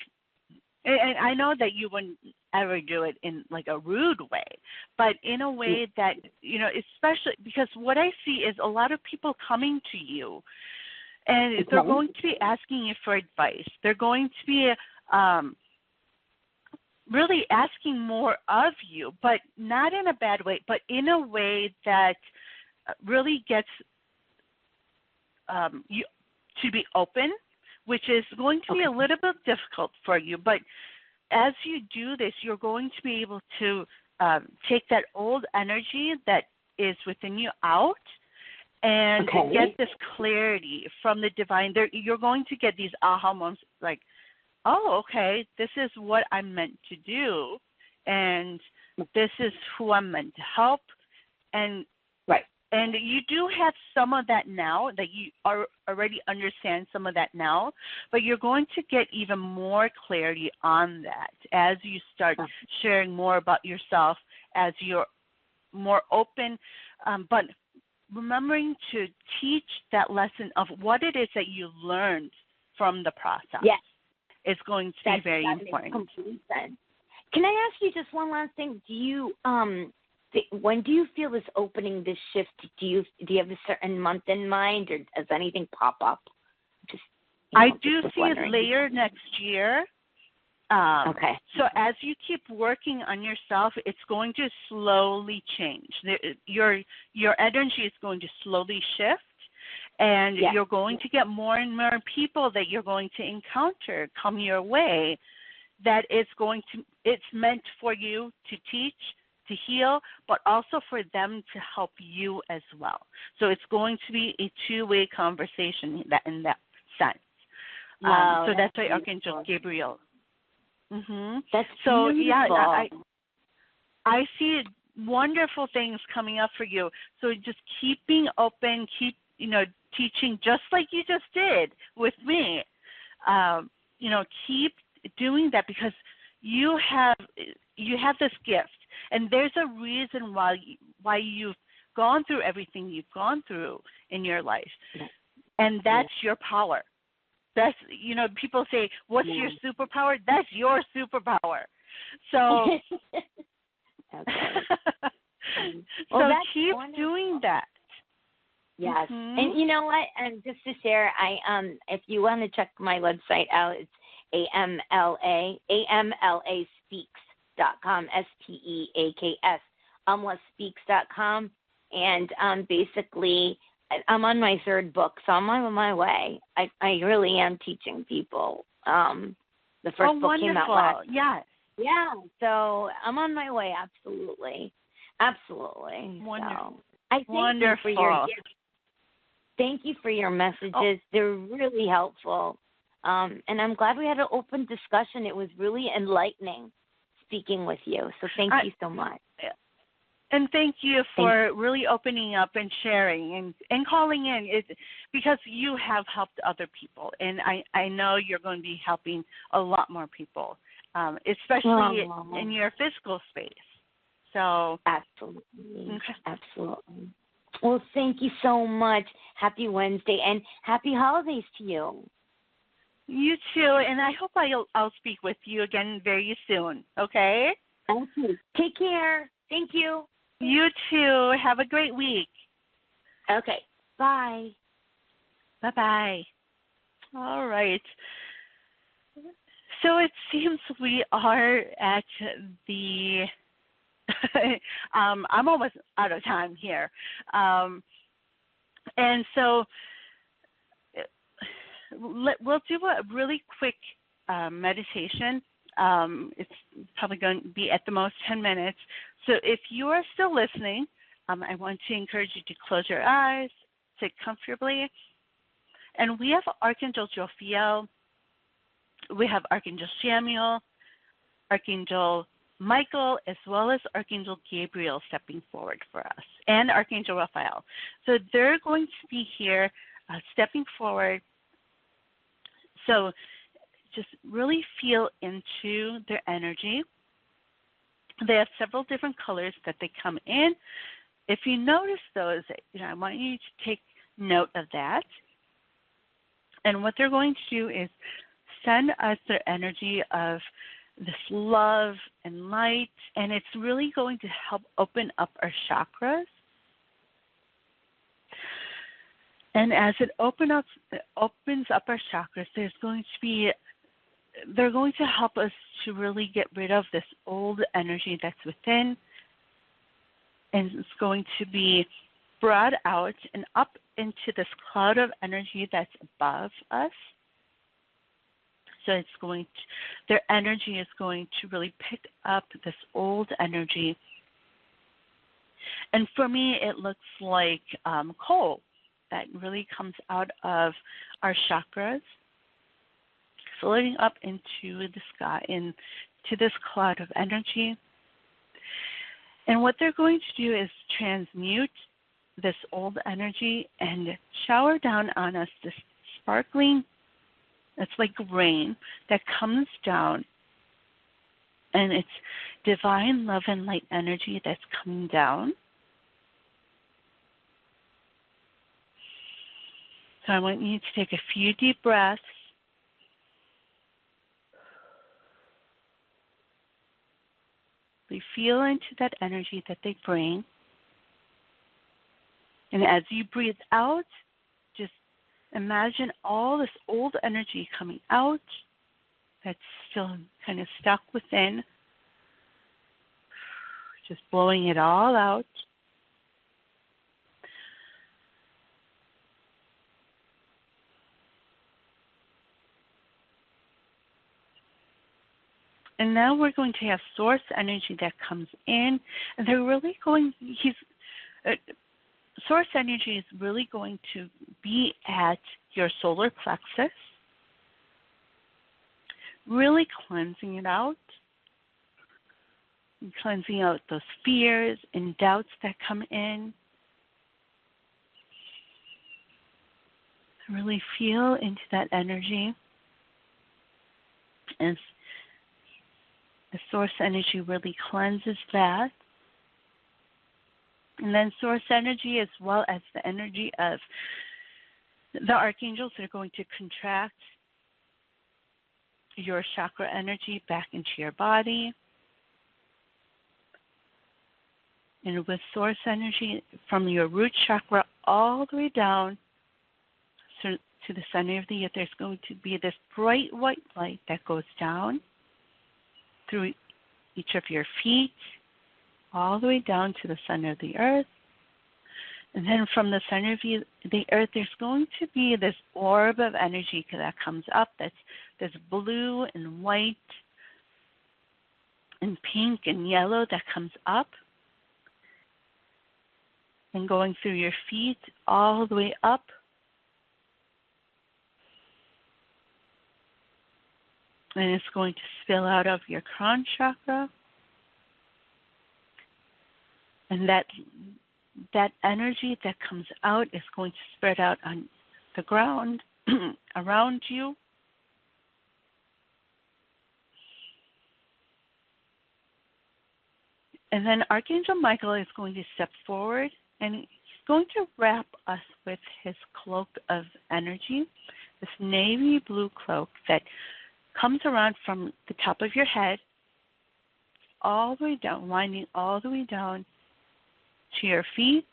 and I know that you wouldn't ever do it in like a rude way, but in a way that, especially because what I see is a lot of people coming to you and they're going to be asking you for advice. They're going to be really asking more of you, but not in a bad way, but in a way that really gets you to be open, which is going to be a little bit difficult for you. But as you do this, you're going to be able to take that old energy that is within you out and get this clarity from the divine. You're going to get these aha moments like, oh, okay, this is what I'm meant to do, and this is who I'm meant to help. And And you do have some of that now, that you are already understand some of that now, but you're going to get even more clarity on that as you start sharing more about yourself, as you're more open, but remembering to teach that lesson of what it is that you learned from the process. Yes. Is going to be very important. Makes complete sense. Can I ask you just one last thing? Do you when do you feel this opening, this shift? Do you have a certain month in mind, or does anything pop up? I do see it later next year. Okay. So as you keep working on yourself, it's going to slowly change. Your energy is going to slowly shift, and you're going to get more and more people that you're going to encounter come your way. That is it's meant for you to teach, to heal, but also for them to help you as well. So it's going to be a two-way conversation in that sense. So that's why Archangel Gabriel. Mm-hmm. That's so beautiful. I see wonderful things coming up for you. So just keep being open, keep teaching just like you just did with me. Keep doing that, because you have this gift, and there's a reason why you've gone through everything you've gone through in your life, and that's your power. That's people say, what's your superpower? That's your superpower. So well, keep wonderful. Doing that. Yes. Mm-hmm. And you know what? And just to share, if you want to check my website out, it's amlaspeaks.com, SPEAKS, amlaspeaks.com. And basically, I'm on my third book, so I'm on my way. I really am teaching people. The first book came out last. Yes. Yeah, so I'm on my way, absolutely. Wonderful. So I thank you for your gifts. Thank you for your messages. They're really helpful. And I'm glad we had an open discussion. It was really enlightening speaking with you. So thank you so much. And thank you for really opening up and sharing and calling in, because you have helped other people. And I know you're going to be helping a lot more people, especially in your physical space. So absolutely. Well, thank you so much. Happy Wednesday and happy holidays to you. You too, and I hope I'll speak with you again very soon, okay? Okay. Take care. Thank you. You too. Have a great week. Okay. Bye. Bye-bye. All right. So it seems we are at the I'm almost out of time here. And so we'll do a really quick meditation. It's probably going to be at the most 10 minutes. So if you are still listening, I want to encourage you to close your eyes, sit comfortably. And we have Archangel Jophiel, we have Archangel Samuel, Archangel Michael, as well as Archangel Gabriel stepping forward for us, and Archangel Raphael. So they're going to be here stepping forward. So just really feel into their energy. They have several different colors that they come in. If you notice those, I want you to take note of that. And what they're going to do is send us their energy of this love and light, and it's really going to help open up our chakras. And as it opens up our chakras, they're going to help us to really get rid of this old energy that's within, and it's going to be brought out and up into this cloud of energy that's above us. So their energy is going to really pick up this old energy. And for me, it looks like coal that really comes out of our chakras, floating up into the sky, into this cloud of energy. And what they're going to do is transmute this old energy and shower down on us this sparkling, it's like rain that comes down, and it's divine love and light energy that's coming down. So I want you to take a few deep breaths. We feel into that energy that they bring. And as you breathe out, just imagine all this old energy coming out that's still kind of stuck within. Just blowing it all out. And now we're going to have source energy that comes in, and they're really going, source energy is really going to be at your solar plexus, really cleansing it out, and cleansing out those fears and doubts that come in. Really feel into that energy. And the source energy really cleanses that. And then source energy, as well as the energy of the archangels, are going to contract your chakra energy back into your body. And with source energy from your root chakra all the way down to the center of the earth, there's going to be this bright white light that goes down through each of your feet, all the way down to the center of the earth. And then from the center of the earth, there's going to be this orb of energy that comes up that's blue and white and pink and yellow that comes up and going through your feet all the way up. And it's going to spill out of your crown chakra. And that energy that comes out is going to spread out on the ground around you. And then Archangel Michael is going to step forward, and he's going to wrap us with his cloak of energy, this navy blue cloak that comes around from the top of your head all the way down, winding all the way down to your feet.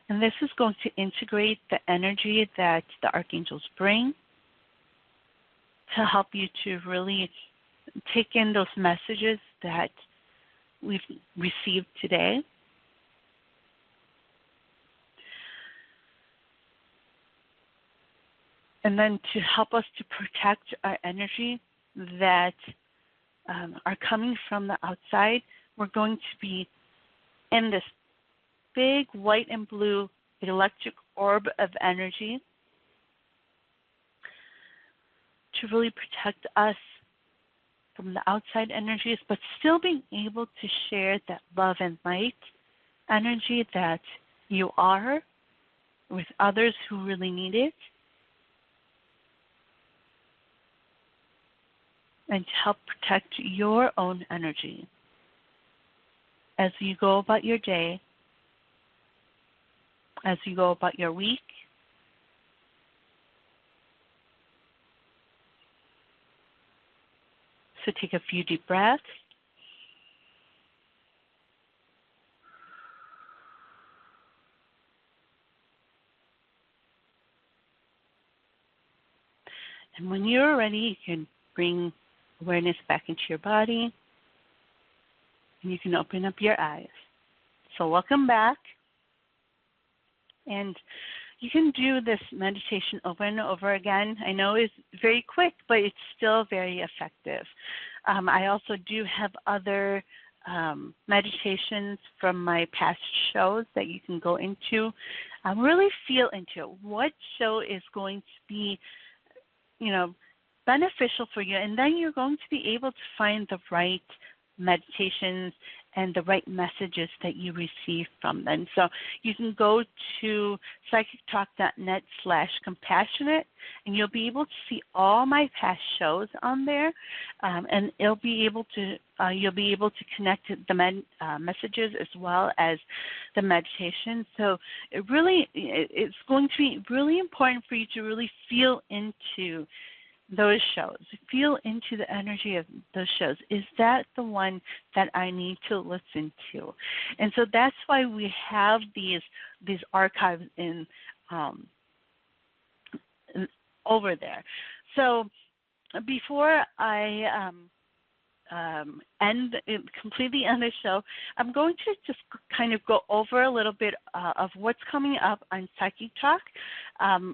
And this is going to integrate the energy that the archangels bring to help you to really take in those messages that we've received today. And then to help us to protect our energy that are coming from the outside, we're going to be in this big white and blue electric orb of energy to really protect us from the outside energies, but still being able to share that love and light energy that you are with others who really need it. And to help protect your own energy as you go about your day, as you go about your week. So take a few deep breaths. And when you're ready, you can bring awareness back into your body, and you can open up your eyes. So welcome back. And you can do this meditation over and over again. I know it's very quick, but it's still very effective. I also do have other meditations from my past shows that you can go into. Really feel into it. What show is going to be, beneficial for you, and then you're going to be able to find the right meditations and the right messages that you receive from them. So you can go to psychictalk.net/compassionate, and you'll be able to see all my past shows on there, and you'll be able to connect the messages as well as the meditation. So it's going to be really important for you to really feel into those shows. Feel into the energy of those shows. Is that the one that I need to listen to? And so that's why we have these archives in over there. So before I completely end the show, I'm going to just kind of go over a little bit of what's coming up on Psychic Talk,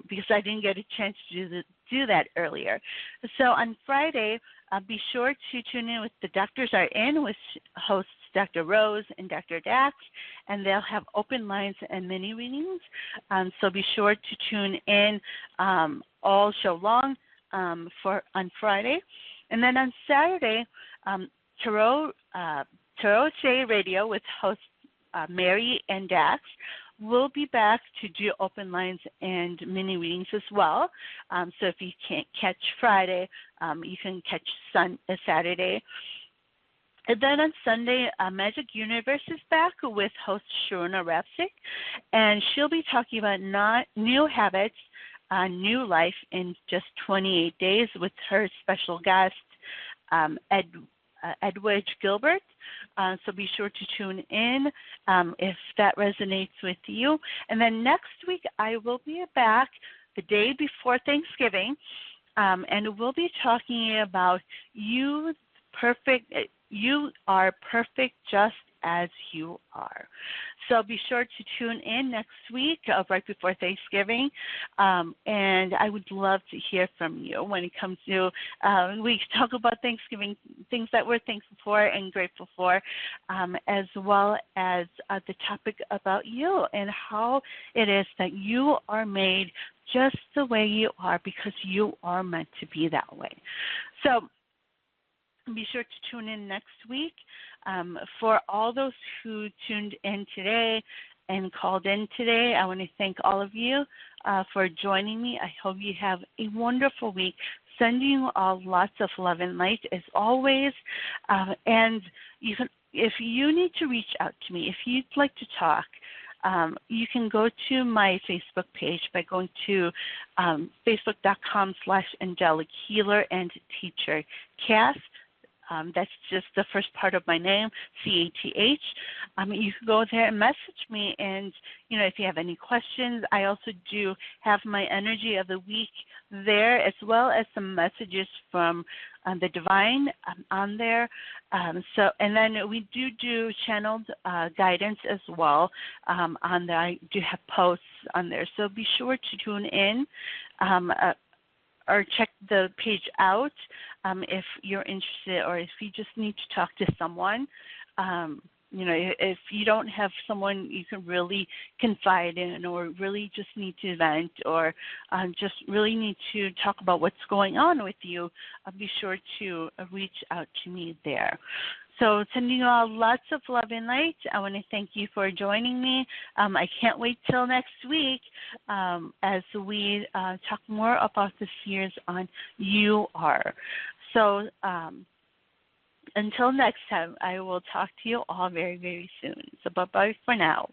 because I didn't get a chance to do that earlier. So on Friday, be sure to tune in with The Doctors Are In with hosts Dr. Rose and Dr. Dax, and they'll have open lines and mini readings. So be sure to tune in all show long on Friday. And then on Saturday, Tarot Today Radio with hosts Mary and Dax will be back to do open lines and mini readings as well. So if you can't catch Friday, you can catch Saturday. And then on Sunday, Magic Universe is back with host Sharuna Rapsik, and she'll be talking about new habits, new life in just 28 days with her special guest, Edwidge Gilbert. So be sure to tune in if that resonates with you. And then next week I will be back the day before Thanksgiving, and we'll be talking about you are perfect just as you are. So be sure to tune in next week, right before Thanksgiving, and I would love to hear from you when it comes to, we talk about Thanksgiving, things that we're thankful for and grateful for, as well as the topic about you and how it is that you are made just the way you are because you are meant to be that way. So be sure to tune in next week. For all those who tuned in today and called in today, I want to thank all of you for joining me. I hope you have a wonderful week. Sending you all lots of love and light as always. And you can, if you need to reach out to me, if you'd like to talk, you can go to my Facebook page by going to facebook.com/Angelic Healer and Teacher Cass. That's just the first part of my name, CATH. You can go there and message me, and if you have any questions, I also do have my energy of the week there, as well as some messages from the divine on there. And then we do channeled guidance as well on there. I do have posts on there, so be sure to tune in. Or check the page out if you're interested, or if you just need to talk to someone. If you don't have someone you can really confide in, or really just need to vent, or just really need to talk about what's going on with you, be sure to reach out to me there. So sending you all lots of love and light. I want to thank you for joining me. I can't wait till next week as we talk more about the spheres on You Are. So until next time, I will talk to you all very, very soon. So bye-bye for now.